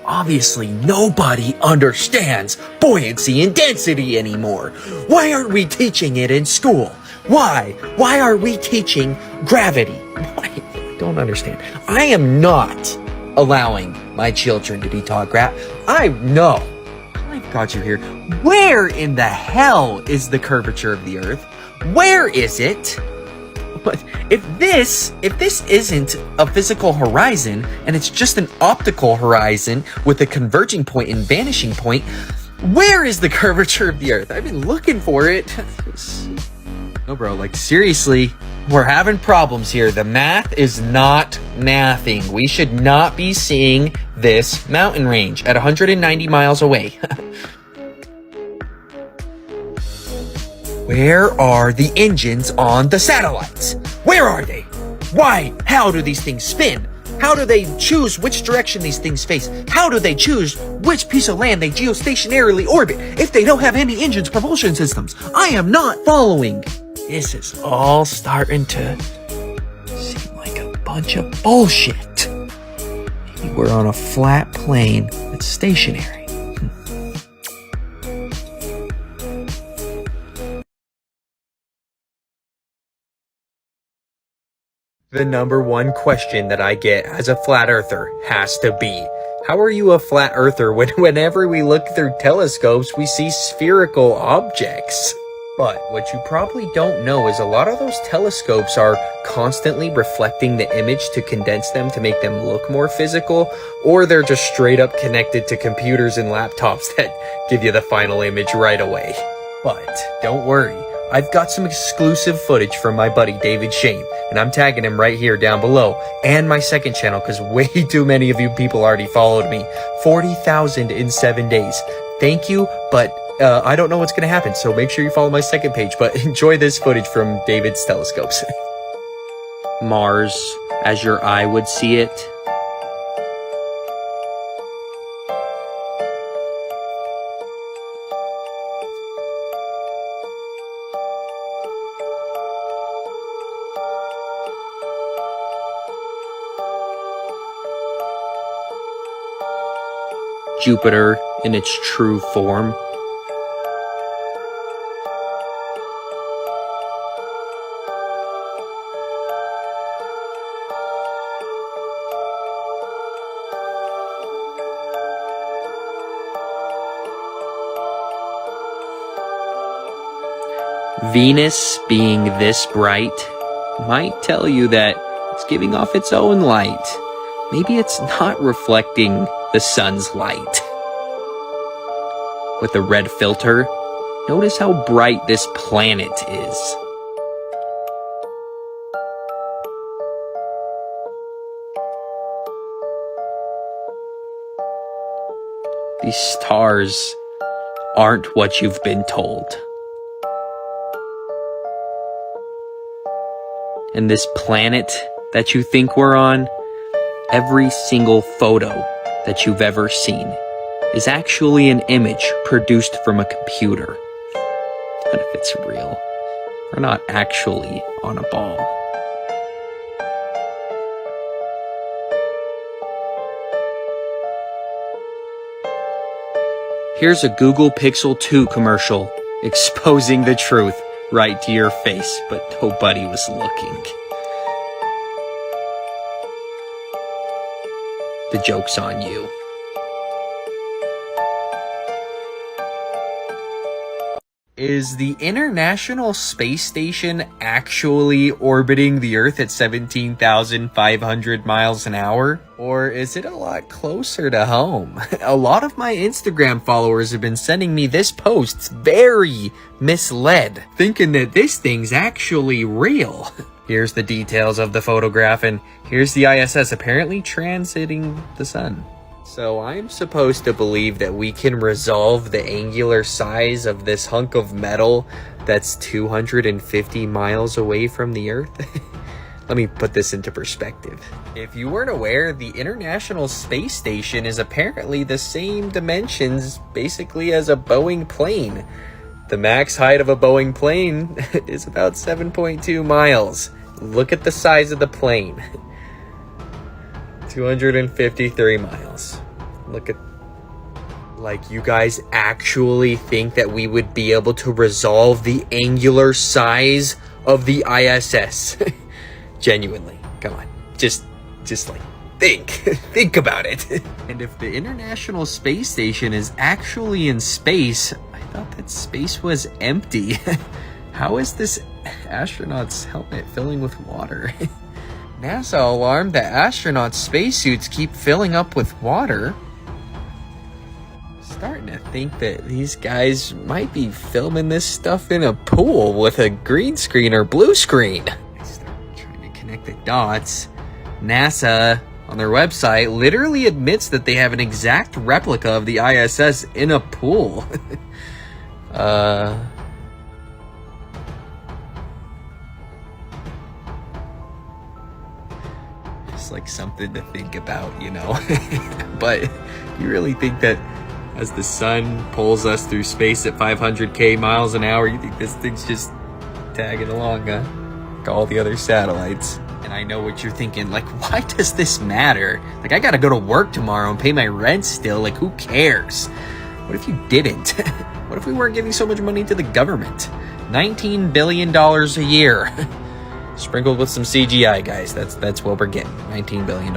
Obviously, nobody understands buoyancy and density anymore. Why aren't we teaching it in school? Why? Why are we teaching gravity? I don't understand. I am not allowing my children to be taught I know. I've got you here. Where in the hell is the curvature of the Earth? Where is it? But if this isn't a physical horizon and it's just an optical horizon with a converging point and vanishing point, where is the curvature of the Earth? I've been looking for it. No, bro, like seriously, we're having problems here. The math is not mathing. We should not be seeing this mountain range at 190 miles away. Where are the engines on the satellites? Where are they? Why? How do these things spin? How do they choose which direction these things face? How do they choose which piece of land they geostationarily orbit if they don't have any engines, propulsion systems? I am not following. This is all starting to seem like a bunch of bullshit. we're on a flat plane that's stationary. The number one question that I get as a flat earther has to be, how are you a flat earther when whenever we look through telescopes, we see spherical objects? But what you probably don't know is a lot of those telescopes are constantly reflecting the image to condense them to make them look more physical, or they're just straight up connected to computers and laptops that give you the final image right away. But don't worry, I've got some exclusive footage from my buddy David Shane, and I'm tagging him right here down below, and my second channel because way too many of you people already followed me. 40,000 in 7 days. Thank you, but I don't know what's going to happen, so make sure you follow my second page, but enjoy this footage from David's telescopes. Mars, as your eye would see it. Jupiter in its true form. Venus being this bright might tell you that it's giving off its own light. Maybe it's not reflecting the sun's light. With a red filter, notice how bright this planet is. These stars aren't what you've been told. And this planet that you think we're on, every single photo that you've ever seen is actually an image produced from a computer. But if it's real, we're not actually on a ball. Here's a Google Pixel 2 commercial exposing the truth right to your face, but nobody was looking. The joke's on you. Is the International Space Station actually orbiting the Earth at 17,500 miles an hour? Or is it a lot closer to home? A lot of my Instagram followers have been sending me this post very misled, thinking that this thing's actually real. Here's the details of the photograph, and here's the ISS apparently transiting the sun. So I'm supposed to believe that we can resolve the angular size of this hunk of metal that's 250 miles away from the Earth? Let me put this into perspective. If you weren't aware, the International Space Station is apparently the same dimensions basically as a Boeing plane. The max height of a Boeing plane is about 7.2 miles. Look at the size of the plane. 253 miles. Look at... Like, you guys actually think that we would be able to resolve the angular size of the ISS? Genuinely. Come on. Just like, think about it. And if the International Space Station is actually in space, I thought that space was empty. How is this astronaut's helmet filling with water? NASA alarmed that astronauts' spacesuits keep filling up with water. Starting to think that these guys might be filming this stuff in a pool with a green screen or blue screen. I started trying to connect the dots. NASA, on their website, literally admits that they have an exact replica of the ISS in a pool. Just like something to think about, you know? But you really think that as the sun pulls us through space at 500k miles an hour, you think this thing's just tagging along, huh? Like all the other satellites. And I know what you're thinking, like, why does this matter? Like, I gotta go to work tomorrow and pay my rent still. Like, who cares? What if you didn't? What if we weren't giving so much money to the government? $19 billion a year. Sprinkled with some CGI, guys. That's what we're getting. $19 billion.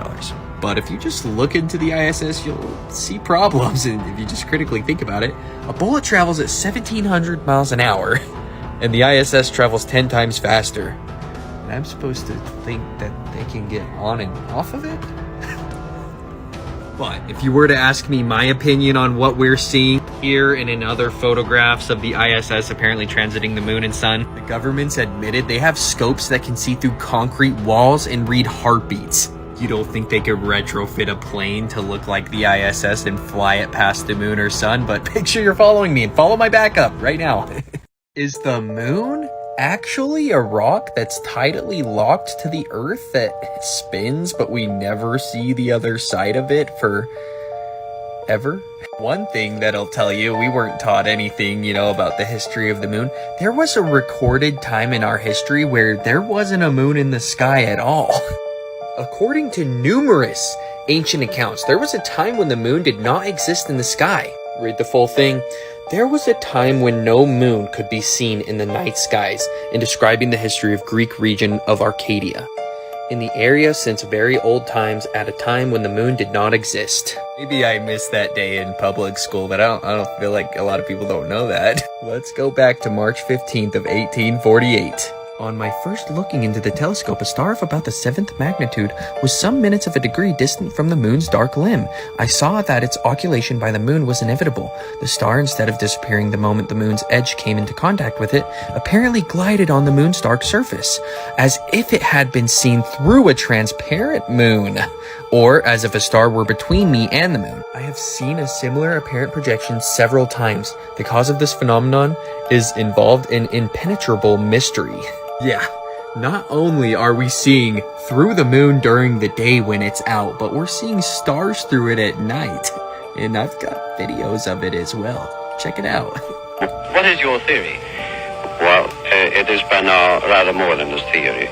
But if you just look into the ISS, you'll see problems. And if you just critically think about it, a bullet travels at 1,700 miles an hour, and the ISS travels 10 times faster. And I'm supposed to think that they can get on and off of it? But if you were to ask me my opinion on what we're seeing here and in other photographs of the ISS apparently transiting the moon and sun, the government's admitted they have scopes that can see through concrete walls and read heartbeats. You don't think they could retrofit a plane to look like the ISS and fly it past the moon or sun? But make sure you're following me and follow my backup right now. Is the moon actually a rock that's tidally locked to the Earth that spins, but we never see the other side of it for ever? One thing that'll tell you, we weren't taught anything, about the history of the moon. There was a recorded time in our history where there wasn't a moon in the sky at all. According to numerous ancient accounts, there was a time when the moon did not exist in the sky. Read the full thing. There was a time when no moon could be seen in the night skies, in describing the history of Greek region of Arcadia. In the area since very old times, at a time when the moon did not exist. Maybe I missed that day in public school, but I don't feel like a lot of people don't know that. Let's go back to March 15th of 1848. On my first looking into the telescope, a star of about the 7th magnitude was some minutes of a degree distant from the moon's dark limb. I saw that its occultation by the moon was inevitable. The star, instead of disappearing the moment the moon's edge came into contact with it, apparently glided on the moon's dark surface, as if it had been seen through a transparent moon, or as if a star were between me and the moon. I have seen a similar apparent projection several times. The cause of this phenomenon is involved in impenetrable mystery. Yeah, not only are we seeing through the moon during the day when it's out, but we're seeing stars through it at night. And I've got videos of it as well. Check it out. What is your theory? Well, it has been rather more than a theory.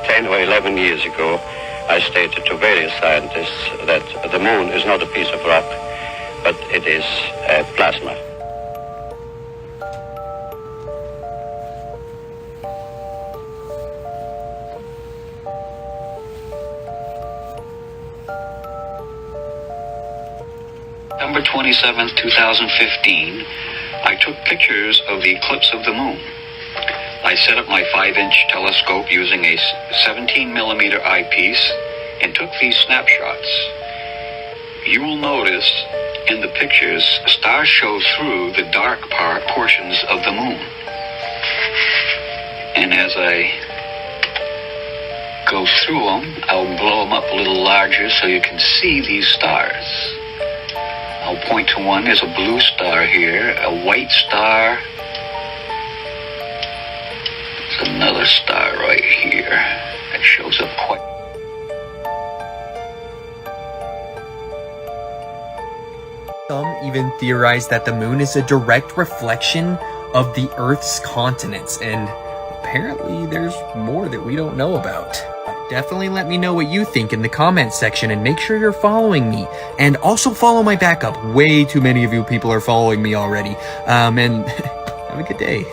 10 or 11 years ago, I stated to various scientists that the moon is not a piece of rock, but it is plasma. September 27th, 2015, I took pictures of the eclipse of the moon. I set up my 5-inch telescope using a 17mm eyepiece and took these snapshots. You will notice in the pictures, stars show through the dark portions of the moon. And as I go through them, I'll blow them up a little larger so you can see these stars. I'll point to one. There's a blue star here, a white star. There's another star right here that shows up quite. Some even theorize that the moon is a direct reflection of the Earth's continents, and apparently there's more that we don't know about. Definitely let me know what you think in the comments section, and make sure you're following me. And also follow my backup. Way too many of you people are following me already. And have a good day.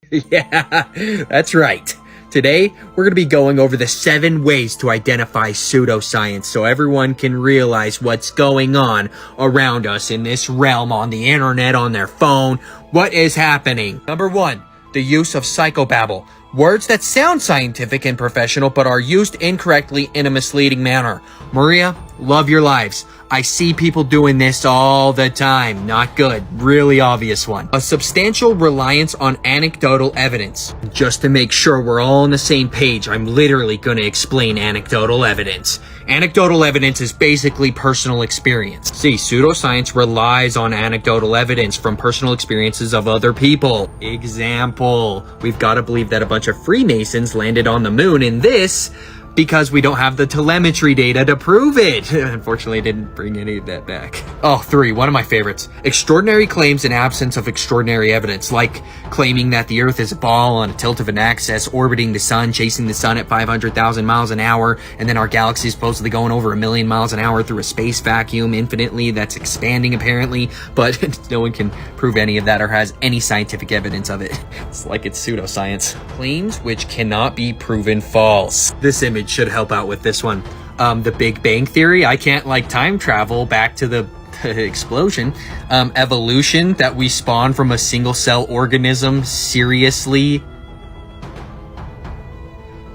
Yeah, that's right. Today, we're going to be going over the 7 ways to identify pseudoscience so everyone can realize what's going on around us in this realm, on the internet, on their phone. What is happening? Number 1, the use of psychobabble. Words that sound scientific and professional but are used incorrectly in a misleading manner. Maria, love your lives. I see people doing this all the time. Not good. Really obvious one. A substantial reliance on anecdotal evidence. Just to make sure we're all on the same page, I'm literally going to explain anecdotal evidence. Anecdotal evidence is basically personal experience. See, pseudoscience relies on anecdotal evidence from personal experiences of other people. Example, we've got to believe that a bunch of Freemasons landed on the moon, and this because we don't have the telemetry data to prove it. Unfortunately, I didn't bring any of that back. Oh, 3, one of my favorites. Extraordinary claims in absence of extraordinary evidence, like claiming that the Earth is a ball on a tilt of an axis, orbiting the sun, chasing the sun at 500,000 miles an hour, and then our galaxy is supposedly going over 1,000,000 miles an hour through a space vacuum infinitely that's expanding apparently, but no one can prove any of that or has any scientific evidence of it. It's like it's pseudoscience. Claims which cannot be proven false. This image should help out with this one. The Big Bang Theory, I can't like time travel back to the explosion. Evolution, that we spawn from a single cell organism, seriously.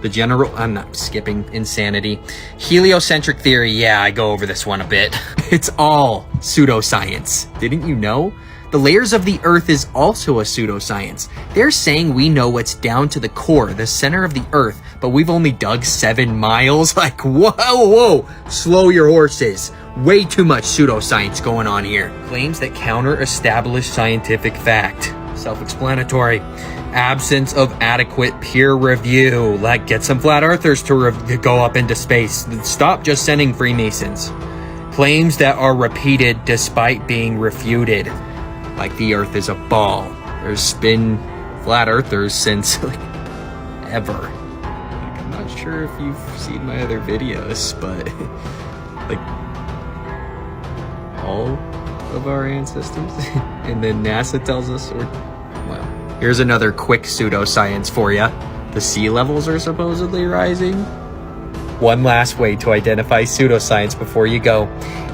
The general, I'm not skipping, insanity. Heliocentric theory, yeah, I go over this one a bit. It's all pseudoscience. Didn't you know? The layers of the Earth is also a pseudoscience. They're saying we know what's down to the core, the center of the Earth, but we've only dug 7 miles? Like, whoa, slow your horses. Way too much pseudoscience going on here. Claims that counter established scientific fact. Self-explanatory. Absence of adequate peer review. Like, get some flat earthers to go up into space. Stop just sending Freemasons. Claims that are repeated despite being refuted. Like the Earth is a ball. There's been flat earthers since like, ever. Like, I'm not sure if you've seen my other videos, but like all of our ancestors. And then NASA tells us, well, here's another quick pseudoscience for you. The sea levels are supposedly rising. One last way to identify pseudoscience before you go.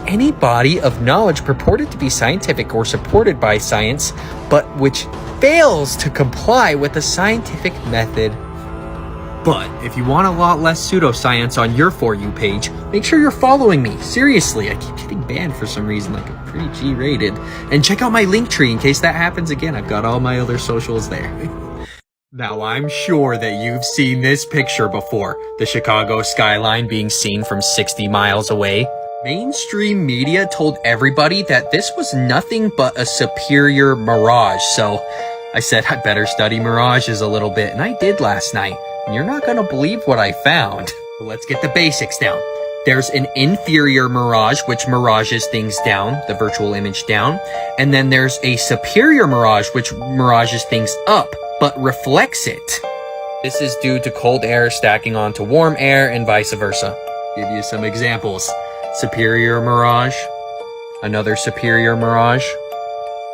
Any body of knowledge purported to be scientific or supported by science, but which fails to comply with the scientific method. But if you want a lot less pseudoscience on your For You page, make sure you're following me. Seriously, I keep getting banned for some reason, like I'm pretty G-rated. And check out my link tree in case that happens again. I've got all my other socials there. Now, I'm sure that you've seen this picture before. The Chicago skyline being seen from 60 miles away. Mainstream media told everybody that this was nothing but a superior mirage, so I said I better study mirages a little bit, and I did last night. And you're not gonna believe what I found. But let's get the basics down. There's an inferior mirage, which mirages things down, the virtual image down, and then there's a superior mirage, which mirages things up, but reflects it. This is due to cold air stacking onto warm air and vice versa. Give you some examples. Superior mirage, another superior mirage.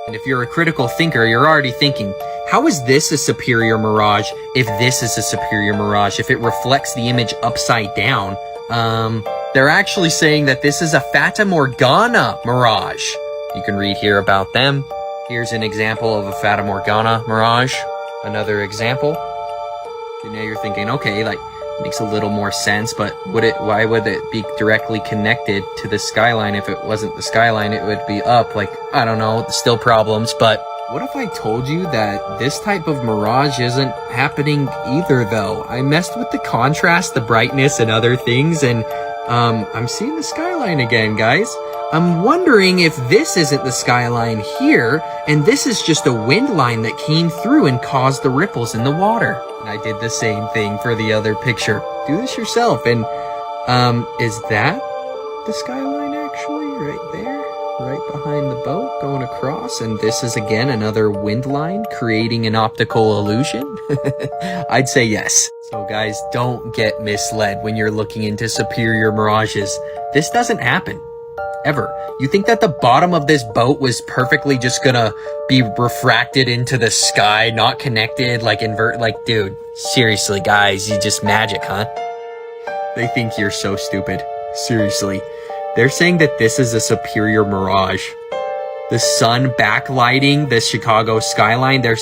And if you're a critical thinker, you're already thinking, how is this a superior mirage if this is a superior mirage, if it reflects the image upside down? They're actually saying that this is a Fata Morgana mirage. You can read here about them. Here's an example of a Fata Morgana mirage. Another example. And now you're thinking, okay, like, makes a little more sense, but why would it be directly connected to the skyline? If it wasn't the skyline, it would be up. Like, I don't know, still problems, but what if I told you that this type of mirage isn't happening either, though? I messed with the contrast, the brightness, and other things, and I'm seeing the skyline again, guys. I'm wondering if this isn't the skyline here, and this is just a wind line that came through and caused the ripples in the water. And I did the same thing for the other picture. Do this yourself. And, is that the skyline actually right there? Right behind the boat going across? And this is again another wind line creating an optical illusion? I'd say yes. So guys, don't get misled when you're looking into superior mirages. This doesn't happen. Ever. You think that the bottom of this boat was perfectly just gonna be refracted into the sky, not connected, like dude, seriously guys, you just magic, huh? They think you're so stupid. Seriously. They're saying that this is a superior mirage. The sun backlighting the Chicago skyline, they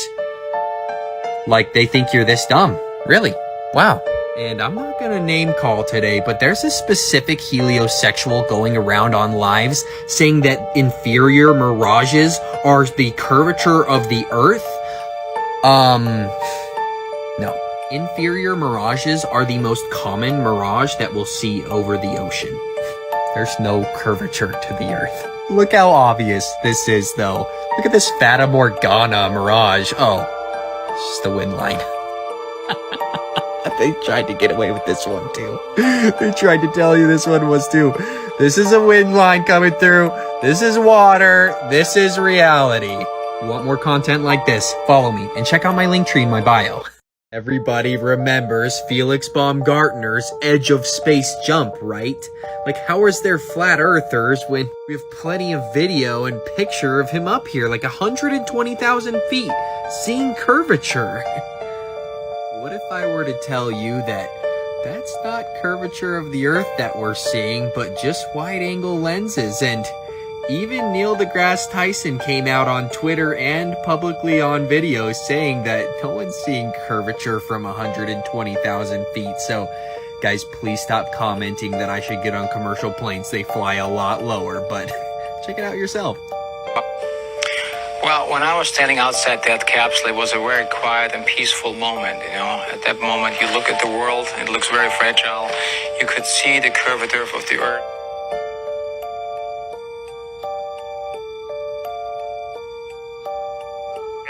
think you're this dumb. Really? Wow. And I'm not gonna name call today, but there's a specific heliosexual going around on lives saying that inferior mirages are the curvature of the Earth. No. Inferior mirages are the most common mirage that we'll see over the ocean. There's no curvature to the Earth. Look how obvious this is, though. Look at this Fata Morgana mirage. Oh, it's just a wind line. They tried to get away with this one too. They tried to tell you this one was too. This is a wind line coming through. This is water. This is reality. You want more content like this? Follow me and check out my link tree in my bio. Everybody remembers Felix Baumgartner's edge of space jump, right? Like, how is there flat earthers when we have plenty of video and picture of him up here, like 120,000 feet, seeing curvature? What if I were to tell you that that's not curvature of the Earth that we're seeing, but just wide-angle lenses? And even Neil deGrasse Tyson came out on Twitter and publicly on video saying that no one's seeing curvature from 120,000 feet. So, guys, please stop commenting that I should get on commercial planes. They fly a lot lower, but check it out yourself. Well, when I was standing outside that capsule, it was a very quiet and peaceful moment, you know. At that moment, you look at the world, it looks very fragile. You could see the curvature of the Earth.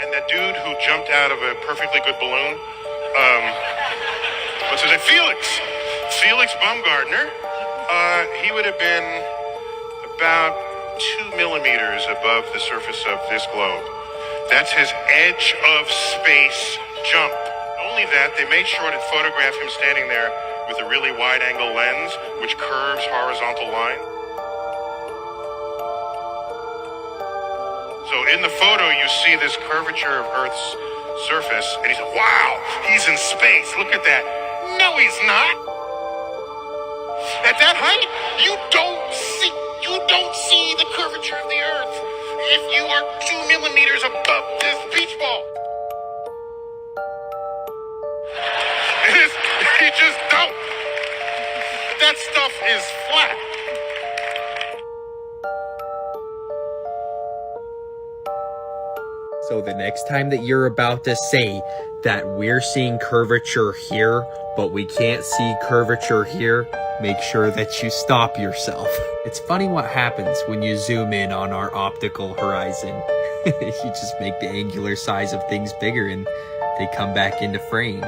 And that dude who jumped out of a perfectly good balloon, what's his name? Felix Baumgartner. He would have been about 2 millimeters above the surface of this globe. That's his edge of space jump. Only that, they made sure to photograph him standing there with a really wide angle lens, which curves horizontal line. So in the photo, you see this curvature of Earth's surface, and he said, wow, he's in space. Look at that. No, he's not. At that height, you don't see the curvature of the Earth if you are 2 millimeters above this beach ball. You just don't. That stuff is flat. So the next time that you're about to say that we're seeing curvature here, but we can't see curvature here, make sure that you stop yourself. It's funny what happens when you zoom in on our optical horizon. You just make the angular size of things bigger and they come back into frame.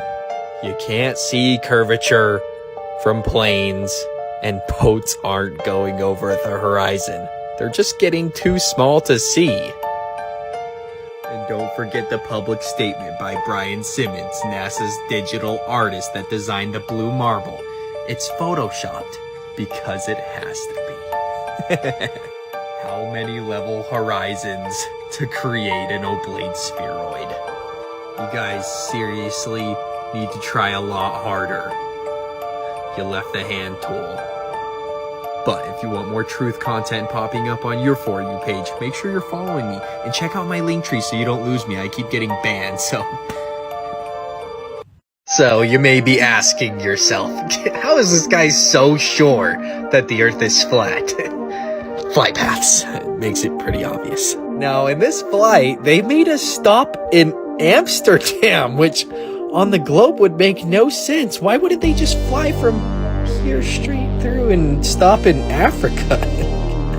You can't see curvature from planes, and boats aren't going over the horizon. They're just getting too small to see. And don't forget the public statement by Brian Simmons, NASA's digital artist that designed the blue marble. It's photoshopped because it has to be. How many level horizons to create an oblate spheroid? You guys seriously need to try a lot harder. You left the hand tool. But if you want more truth content popping up on your For You page, make sure you're following me and check out my link tree so you don't lose me. I keep getting banned, So you may be asking yourself, how is this guy so sure that the Earth is flat? Flight paths. It makes it pretty obvious. Now, in this flight, they made us stop in Amsterdam, which on the globe would make no sense. Why wouldn't they just fly from here straight through and stop in Africa?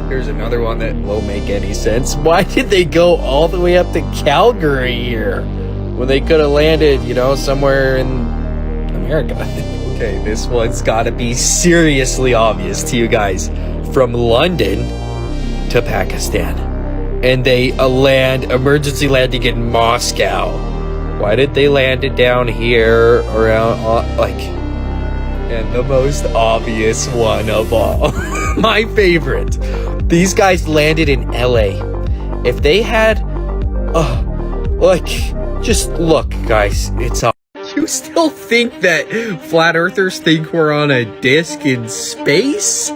There's another one that won't make any sense. Why did they go all the way up to Calgary here when they could have landed, somewhere in America? Okay, this one's gotta be seriously obvious to you guys. From London to Pakistan. And they emergency landing in Moscow. Why did they land it down here around, and the most obvious one of all, my favorite. These guys landed in LA. If they had, just look, guys, it's up. You still think that flat earthers think we're on a disc in space?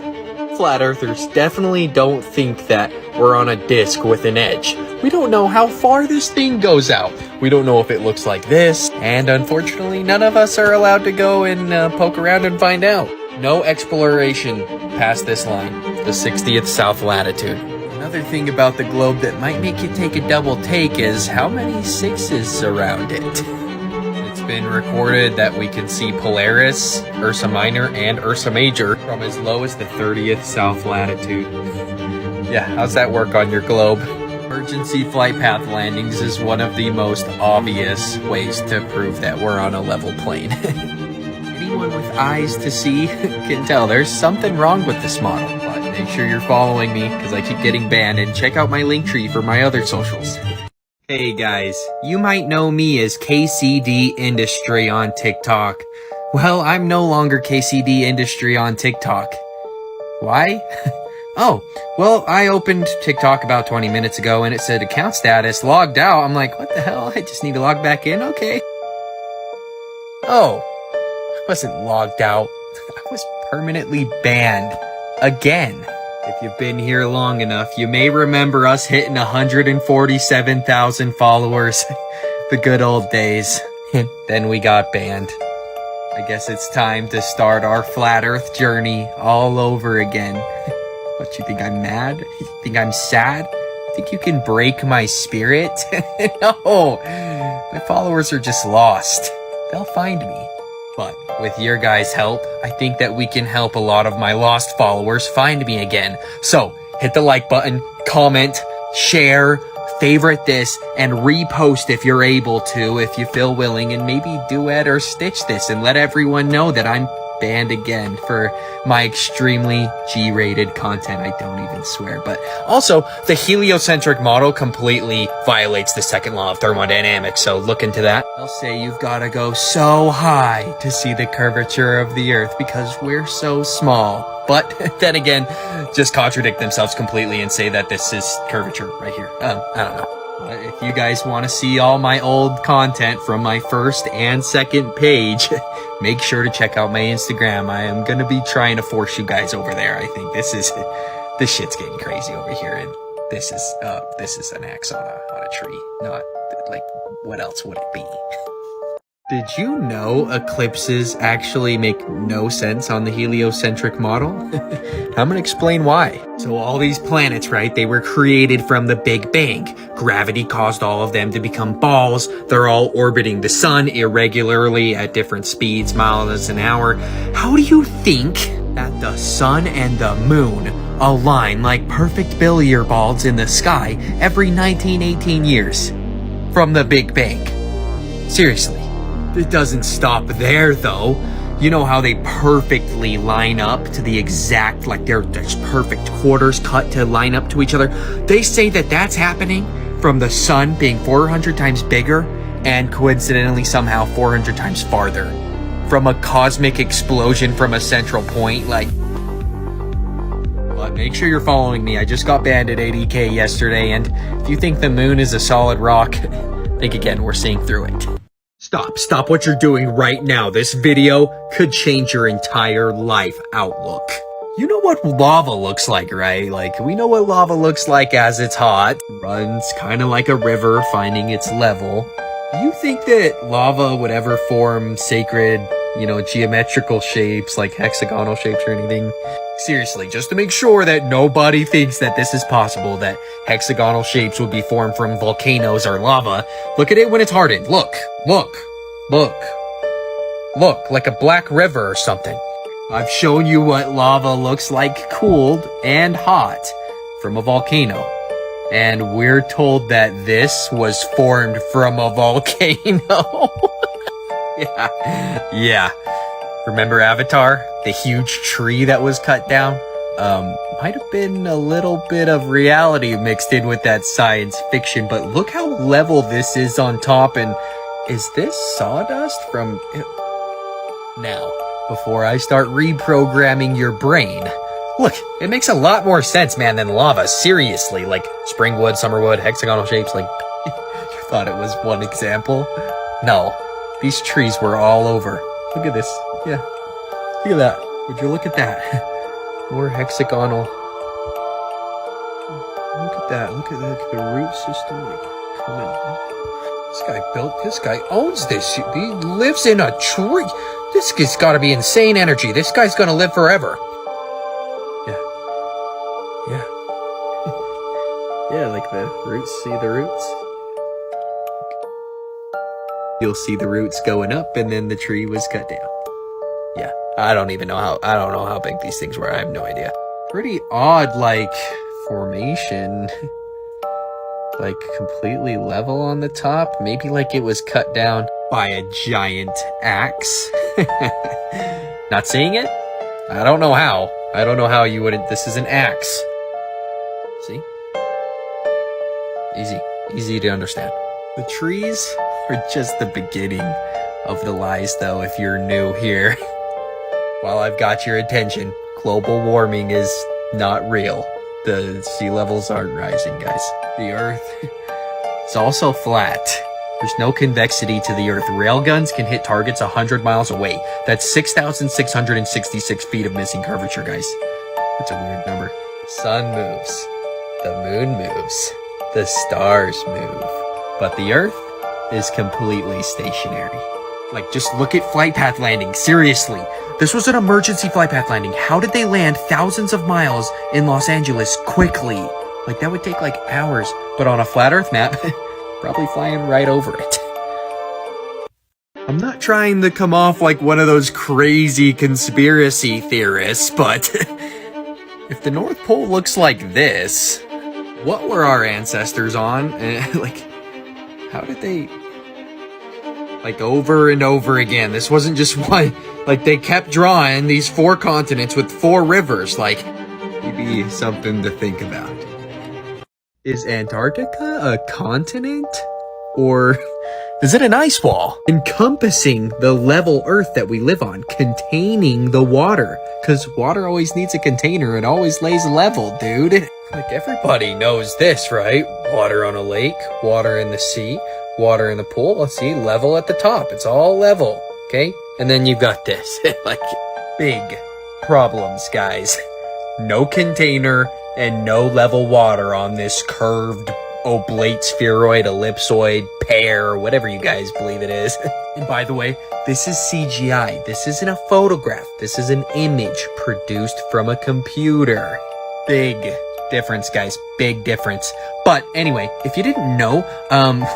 Flat earthers definitely don't think that we're on a disc with an edge. We don't know how far this thing goes out. We don't know if it looks like this. And unfortunately, none of us are allowed to go and poke around and find out. No exploration past this line, the 60th south latitude. Another thing about the globe that might make you take a double take is how many sixes surround it. It's been recorded that we can see Polaris, Ursa Minor, and Ursa Major from as low as the 30th south latitude. Yeah, how's that work on your globe? Emergency flight path landings is one of the most obvious ways to prove that we're on a level plane. eyes to see can tell there's something wrong with this model. But make sure you're following me because I keep getting banned, and check out my link tree for my other socials. Hey guys, you might know me as KCD Industry on TikTok. Well, I'm no longer KCD Industry on TikTok. Why? Oh, well, I opened TikTok about 20 minutes ago and it said account status logged out. I'm like, what the hell? I just need to log back in? Okay. Oh, I wasn't logged out. I was permanently banned. Again. If you've been here long enough, you may remember us hitting 147,000 followers. The good old days. Then we got banned. I guess it's time to start our flat earth journey all over again. What, you think I'm mad? You think I'm sad? Think you can break my spirit? No, my followers are just lost. They'll find me. But with your guys' help, I think that we can help a lot of my lost followers find me again. So hit the like button, comment, share, favorite this, and repost if you're able to, if you feel willing, and maybe duet or stitch this and let everyone know that I'm banned again for my extremely G-rated content. I don't even swear. But also, the heliocentric model completely violates the second law of thermodynamics, so look into that. I'll say you've got to go so high to see the curvature of the Earth because we're so small. But then again, just contradict themselves completely and say that this is curvature right here. I don't know. But if you guys want to see all my old content from my first and second page, make sure to check out my Instagram. I am going to be trying to force you guys over there. I think this shit's getting crazy over here. And this is an axe on a tree. Not like, what else would it be? Did you know eclipses actually make no sense on the heliocentric model? I'm gonna explain why. So all these planets, right, they were created from the Big Bang. Gravity caused all of them to become balls. They're all orbiting the sun irregularly at different speeds, miles an hour. How do you think that the sun and the moon align like perfect billiard balls in the sky every 19-18 years from the Big Bang? Seriously. It doesn't stop there, though. You know how they perfectly line up to the exact, like there's perfect quarters cut to line up to each other. They say that that's happening from the sun being 400 times bigger and coincidentally somehow 400 times farther from a cosmic explosion from a central point. Like, but make sure you're following me. I just got banned at 80K yesterday, and if you think the moon is a solid rock, think again. We're seeing through it. Stop what you're doing right now. This video could change your entire life outlook. You know what lava looks like, right? Like, we know what lava looks like as it's hot. Runs kind of like a river finding its level. Do you think that lava would ever form sacred, geometrical shapes, like hexagonal shapes or anything? Seriously, just to make sure that nobody thinks that this is possible, that hexagonal shapes would be formed from volcanoes or lava. Look at it when it's hardened. Look, like a black river or something. I've shown you what lava looks like cooled and hot from a volcano. And we're told that this was formed from a volcano. Yeah. Remember Avatar? The huge tree that was cut down? Might have been a little bit of reality mixed in with that science fiction, but look how level this is on top. And is this sawdust from... Now, before I start reprogramming your brain, look, it makes a lot more sense, man, than lava. Seriously, like spring wood, summer wood, hexagonal shapes, like, you thought it was one example? No, these trees were all over. Look at this. Yeah, look at that. Would you look at that? More hexagonal. Look at that. Look at the root system, like, coming. This guy owns this. He lives in a tree. This guy's gotta be insane energy. This guy's gonna live forever. Yeah, like the roots. See the roots? You'll see the roots going up, and then the tree was cut down. Yeah, I don't know how big these things were. I have no idea. Pretty odd, like, formation. Like, completely level on the top. Maybe like it was cut down by a giant axe. Not seeing it? I don't know how. I don't know how you wouldn't. This is an axe. See? Easy to understand. The trees are just the beginning of the lies, though, if you're new here. While I've got your attention, global warming is not real. The sea levels aren't rising, guys. The Earth is also flat. There's no convexity to the Earth. Railguns can hit targets 100 miles away. That's 6,666 feet of missing curvature, guys. That's a weird number. The sun moves. The moon moves. The stars move. But the Earth is completely stationary. Like, just look at flight path landing. Seriously. This was an emergency flight path landing. How did they land thousands of miles in Los Angeles quickly? Like, that would take, like, hours. But on a flat Earth map, probably flying right over it. I'm not trying to come off like one of those crazy conspiracy theorists, but if the North Pole looks like this, what were our ancestors on? Like, how did they... Like, over and over again. This wasn't just one. Like, they kept drawing these 4 continents with 4 rivers. Like, maybe something to think about. Is Antarctica a continent? Or is it an ice wall encompassing the level Earth that we live on, containing the water? Because water always needs a container. It always lays level, dude. Like, everybody knows this, right? Water on a lake, water in the sea, water in the pool. Let's see, level at the top. It's all level, okay? And then you've got this. Like, big problems, guys. No container and no level water on this curved oblate spheroid, ellipsoid, pear, whatever you guys believe it is. And by the way, this is CGI. This isn't a photograph. This is an image produced from a computer. Big difference, guys. Big difference. But anyway, if you didn't know,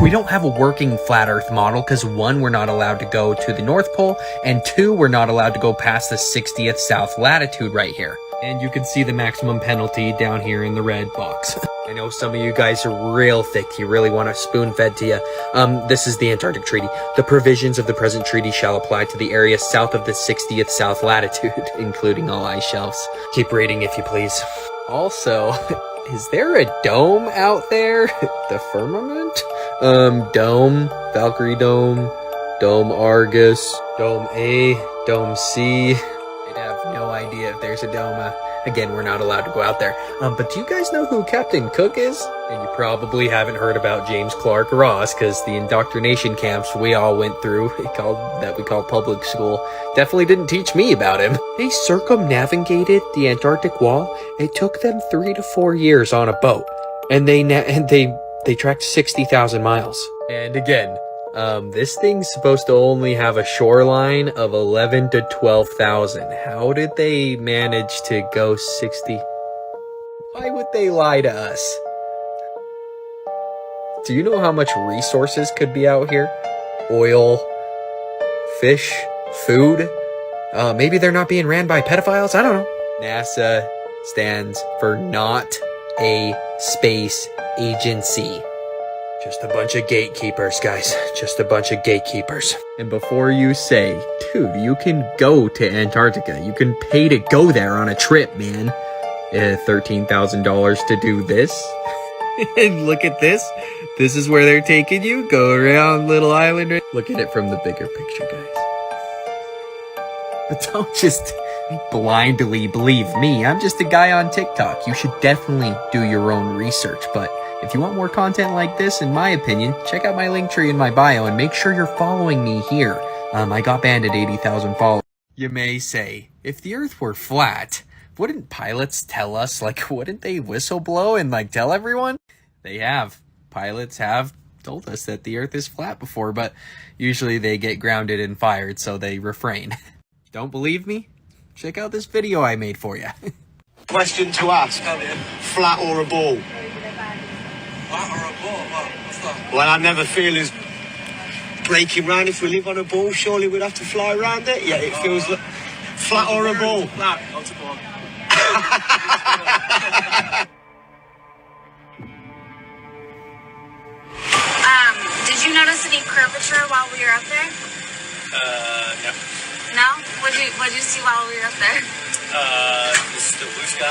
we don't have a working flat Earth model because 1, we're not allowed to go to the North Pole, and 2, we're not allowed to go past the 60th south latitude right here. And you can see the maximum penalty down here in the red box. I know some of you guys are real thick. You really want a spoon-fed to you. This is the Antarctic Treaty. The provisions of the present treaty shall apply to the area south of the 60th south latitude, including all ice shelves. Keep reading if you please. Also, is there a dome out there? The firmament? Dome, Valkyrie Dome, Dome Argus, Dome A, Dome C. I have no idea if there's a dome. Again, we're not allowed to go out there. But do you guys know who Captain Cook is? And you probably haven't heard about James Clark Ross, because the indoctrination camps we all went through, we call public school, definitely didn't teach me about him. They circumnavigated the Antarctic wall. It took them 3 to 4 years on a boat, and they tracked 60,000 miles. And again, this thing's supposed to only have a shoreline of 11 to 12,000. How did they manage to go 60? Why would they lie to us? Do you know how much resources could be out here? Oil, fish, food? Maybe they're not being ran by pedophiles? I don't know. NASA stands for not a space agency. Just a bunch of gatekeepers, guys. Just a bunch of gatekeepers. And before you say, dude, you can go to Antarctica. You can pay to go there on a trip, man. $13,000 to do this. And look at this. This is where they're taking you. Go around little island. Look at it from the bigger picture, guys. But don't just blindly believe me. I'm just a guy on TikTok. You should definitely do your own research. But if you want more content like this, in my opinion, check out my link tree in my bio and make sure you're following me here. I got banned at 80,000 followers. You may say, if the Earth were flat, wouldn't pilots tell us? Like, wouldn't they whistle blow and, like, tell everyone? They have. Pilots have told us that the Earth is flat before, but usually they get grounded and fired, so they refrain. Don't believe me? Check out this video I made for you. Question to ask. Flat or a ball? Flat or a ball? What's that? Well, I never feel as breaking round. If we live on a ball, surely we'd have to fly around it. Yeah, it feels like flat or a ball. Flat, not a ball. Did you notice any curvature while we were up there? No. No? What'd you see while we were up there? Just the blue sky,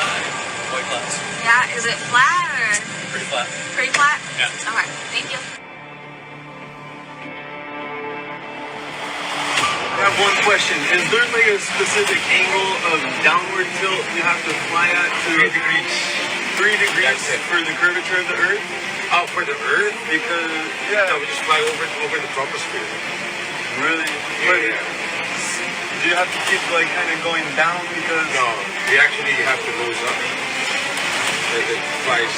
white clouds. Yeah, is it flat or? Pretty flat. Pretty flat? Yeah. Okay, thank you. I have one question. Is there like a specific angle of downward tilt you have to fly at to 3 degrees. 3 degrees for the curvature of the Earth? Oh, for the Earth? Because yeah, No, we just fly over the troposphere. really. Yeah. Do you have to keep like kind of going down because? No, we actually have to nose up. It flies.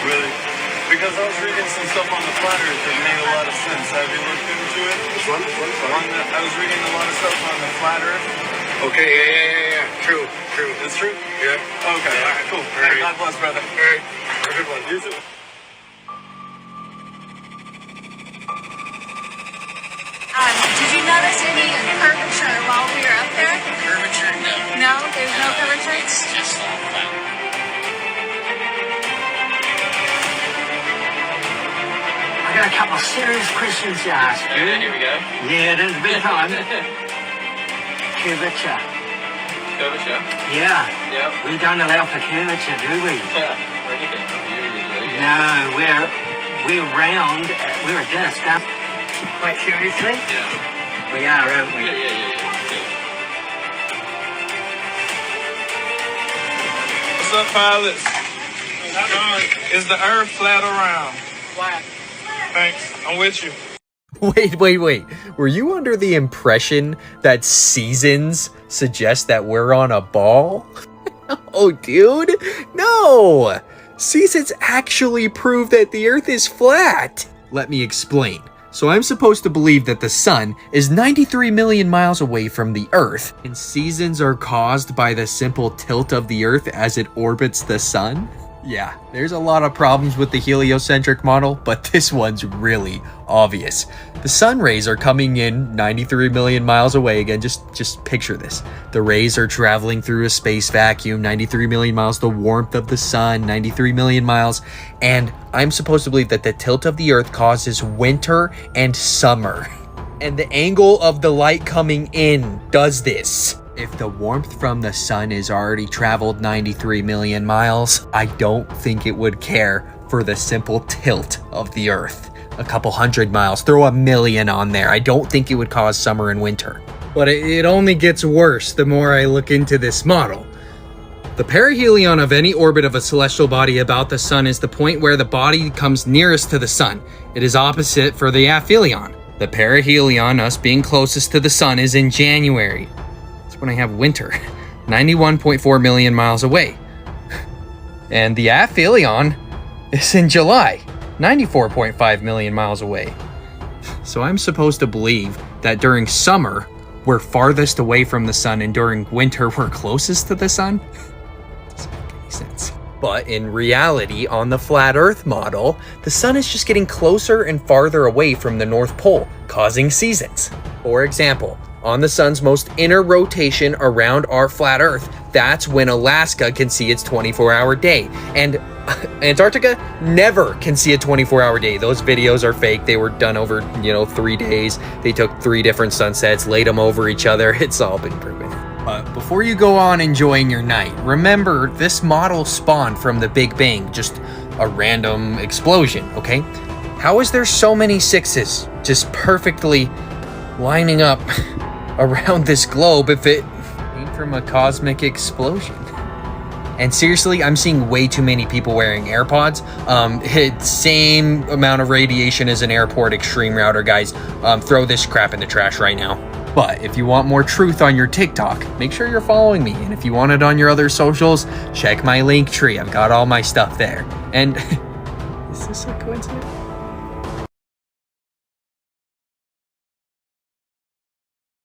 Really? Because I was reading some stuff on the flat Earth that made a lot of sense. Have you looked into it? Which one? I was reading a lot of stuff on the flat Earth. Okay, yeah. True. It's true? Yeah. Okay, all right, cool. Hey, God bless, brother. All right. Have a good one. You too. Did you notice any curvature while we were up there? Curvature? No. No? There's no curvature? It's just all flat. I got a couple of serious questions to ask you. Okay, here we go. Yeah, there's a bit of time. Curvature. Curvature? Yeah. Yep. We don't allow for curvature, do we? Or anything. Usually. No, we're round. We're a disc, huh? Quite seriously? Yeah. We are, aren't we? Yeah. What's up, pilots? Is the Earth flat or round? Flat. Thanks. I'm with you. Wait. Were you under the impression that seasons suggest that we're on a ball? Oh, dude. No. Seasons actually prove that the Earth is flat. Let me explain. So I'm supposed to believe that the sun is 93 million miles away from the Earth, and seasons are caused by the simple tilt of the Earth as it orbits the sun? Yeah, there's a lot of problems with the heliocentric model, but this one's really obvious. The sun rays are coming in 93 million miles away. Again, just picture this. The rays are traveling through a space vacuum, 93 million miles, the warmth of the sun, 93 million miles, and I'm supposed to believe that the tilt of the Earth causes winter and summer. And the angle of the light coming in does this. If the warmth from the sun is already traveled 93 million miles, I don't think it would care for the simple tilt of the Earth. A couple hundred miles, throw a million on there. I don't think it would cause summer and winter. But it only gets worse the more I look into this model. The perihelion of any orbit of a celestial body about the sun is the point where the body comes nearest to the sun. It is opposite for the aphelion. The perihelion, us being closest to the sun, is in January. When I have winter, 91.4 million miles away. And the aphelion is in July, 94.5 million miles away. So I'm supposed to believe that during summer, we're farthest away from the sun, and during winter, we're closest to the sun? Doesn't make any sense. But in reality, on the flat Earth model, the sun is just getting closer and farther away from the North Pole, causing seasons. For example, on the sun's most inner rotation around our flat Earth, that's when Alaska can see its 24-hour day. And Antarctica never can see a 24-hour day. Those videos are fake. They were done over, 3 days. They took 3 different sunsets, laid them over each other. It's all been proven. But before you go on enjoying your night, remember this model spawned from the Big Bang, just a random explosion, okay? How is there so many sixes just perfectly lining up around this globe if it came from a cosmic explosion? And seriously, I'm seeing way too many people wearing AirPods. It's same amount of radiation as an airport extreme router, guys. Throw this crap in the trash right now. But if you want more truth on your TikTok, make sure you're following me. And if you want it on your other socials, check my link tree. I've got all my stuff there. And is this a coincidence?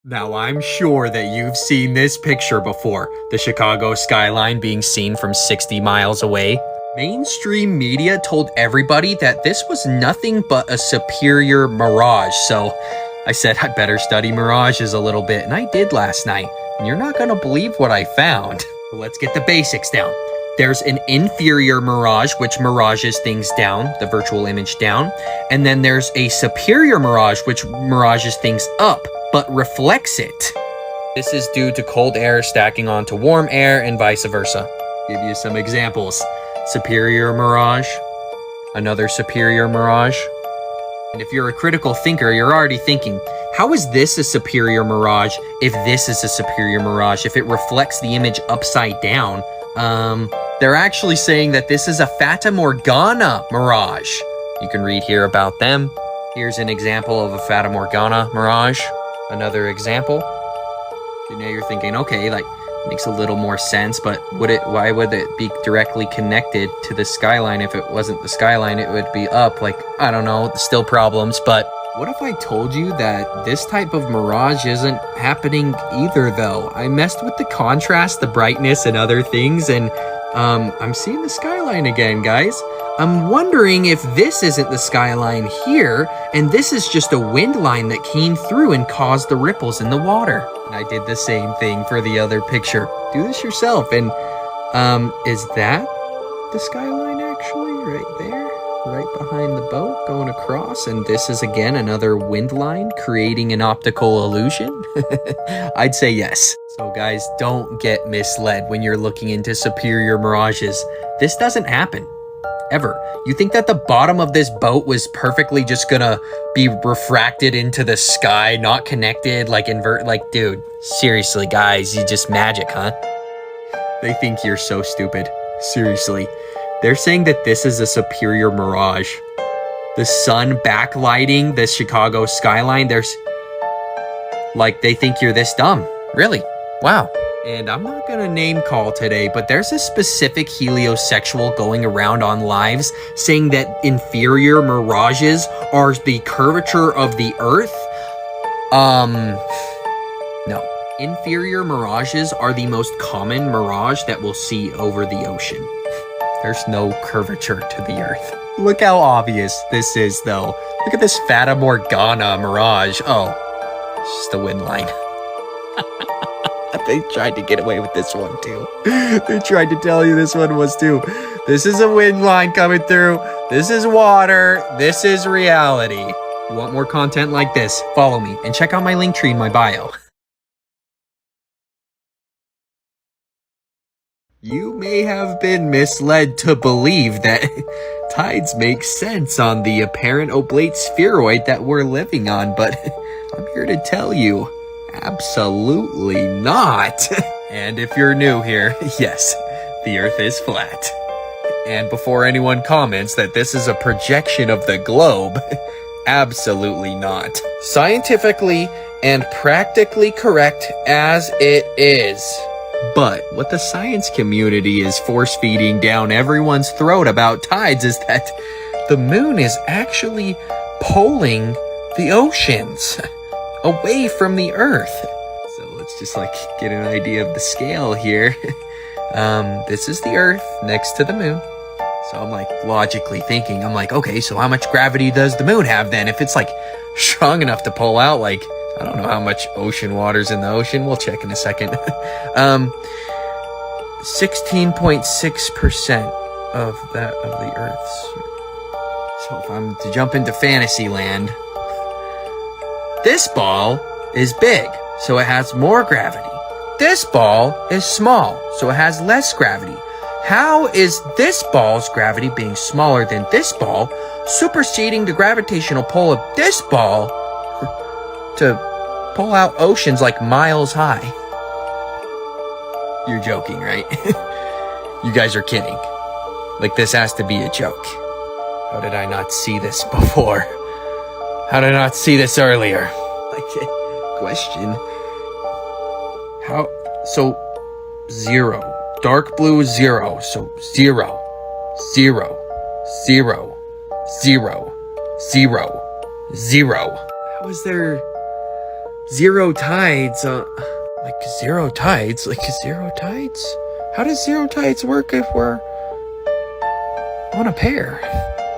Now, I'm sure that you've seen this picture before, the Chicago skyline being seen from 60 miles away. Mainstream media told everybody that this was nothing but a superior mirage, so I said I better study mirages a little bit, and I did last night. And you're not gonna believe what I found. But let's get the basics down. There's an inferior mirage, which mirages things down, the virtual image down. And then there's a superior mirage, which mirages things up, but reflects it. This is due to cold air stacking onto warm air and vice versa. Give you some examples. Superior mirage, another superior mirage. And if you're a critical thinker, you're already thinking, how is this a superior mirage if this is a superior mirage, if it reflects the image upside down? They're actually saying that this is a Fata Morgana mirage. You can read here about them. Here's an example of a Fata Morgana mirage. Another example. You know, you're thinking, okay, like, makes a little more sense, but why would it be directly connected to the skyline? If it wasn't the skyline, it would be up. Like, I don't know, still problems. But what if I told you that this type of mirage isn't happening either, though? I messed with the contrast, the brightness, and other things, and I'm seeing the skyline again, guys. I'm wondering if this isn't the skyline here, and this is just a wind line that came through and caused the ripples in the water. And I did the same thing for the other picture. Do this yourself. And is that the skyline actually right there? Right behind the boat going across? And this is again another wind line creating an optical illusion? I'd say yes. So guys, don't get misled when you're looking into superior mirages. This doesn't happen. Ever. You think that the bottom of this boat was perfectly just gonna be refracted into the sky, not connected, like like, dude, seriously, guys, you just magic, huh? They think you're so stupid. Seriously. They're saying that this is a superior mirage. The sun backlighting the Chicago skyline, they think you're this dumb. Really? Wow. And I'm not gonna name call today, but there's a specific heliosexual going around on lives saying that inferior mirages are the curvature of the earth. No. Inferior mirages are the most common mirage that we'll see over the ocean. There's no curvature to the earth. Look how obvious this is, though. Look at this Fata Morgana mirage. Oh, it's just a wind line. They tried to get away with this one too. They tried to tell you this one was too. This is a wind line coming through. This is water. This is reality. You want more content like this? Follow me and check out my link tree in my bio. You may have been misled to believe that tides make sense on the apparent oblate spheroid that we're living on, but I'm here to tell you, absolutely not. And if you're new here, yes, the Earth is flat. And before anyone comments that this is a projection of the globe, absolutely not. Scientifically and practically correct as it is. But what the science community is force-feeding down everyone's throat about tides is that the moon is actually pulling the oceans away from the Earth. So let's just get an idea of the scale here. This is the Earth next to the moon. So I'm logically thinking, okay, so how much gravity does the moon have then? If it's strong enough to pull out I don't know how much ocean water's in the ocean. We'll check in a second. 16.6% of the Earth's. So if I'm to jump into fantasy land, this ball is big, so it has more gravity. This ball is small, so it has less gravity. How is this ball's gravity being smaller than this ball, superseding the gravitational pull of this ball to pull out oceans miles high? You're joking, right? You guys are kidding. This has to be a joke. How did I not see this before? How did I not see this earlier? Question. How? So, 0. Dark blue is 0. So, 0. 0. 0. 0. 0. 0. How is there zero tides? Zero tides? Zero tides? How does zero tides work if we're on a pair?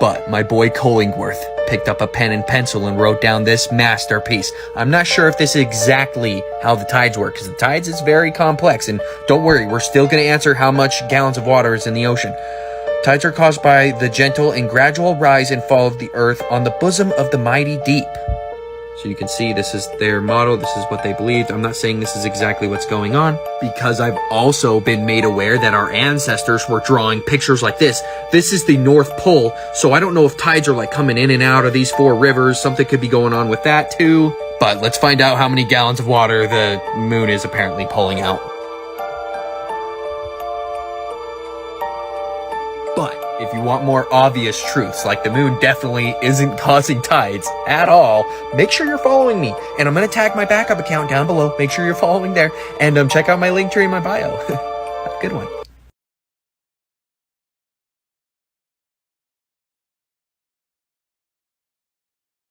But my boy Collingworth picked up a pen and pencil and wrote down this masterpiece. I'm not sure if this is exactly how the tides work, because the tides is very complex, and don't worry, we're still going to answer how much gallons of water is in the ocean. Tides are caused by the gentle and gradual rise and fall of the earth on the bosom of the mighty deep. So you can see this is their motto, this is what they believed. I'm not saying this is exactly what's going on, because I've also been made aware that our ancestors were drawing pictures like this. This is the North Pole, so I don't know if tides are like coming in and out of these 4 rivers. Something could be going on with that too. But let's find out how many gallons of water the moon is apparently pulling out. But if you want more obvious truths, like the moon definitely isn't causing tides at all, make sure you're following me. And I'm going to tag my backup account down below. Make sure you're following there. And check out my link tree in my bio. Have a good one.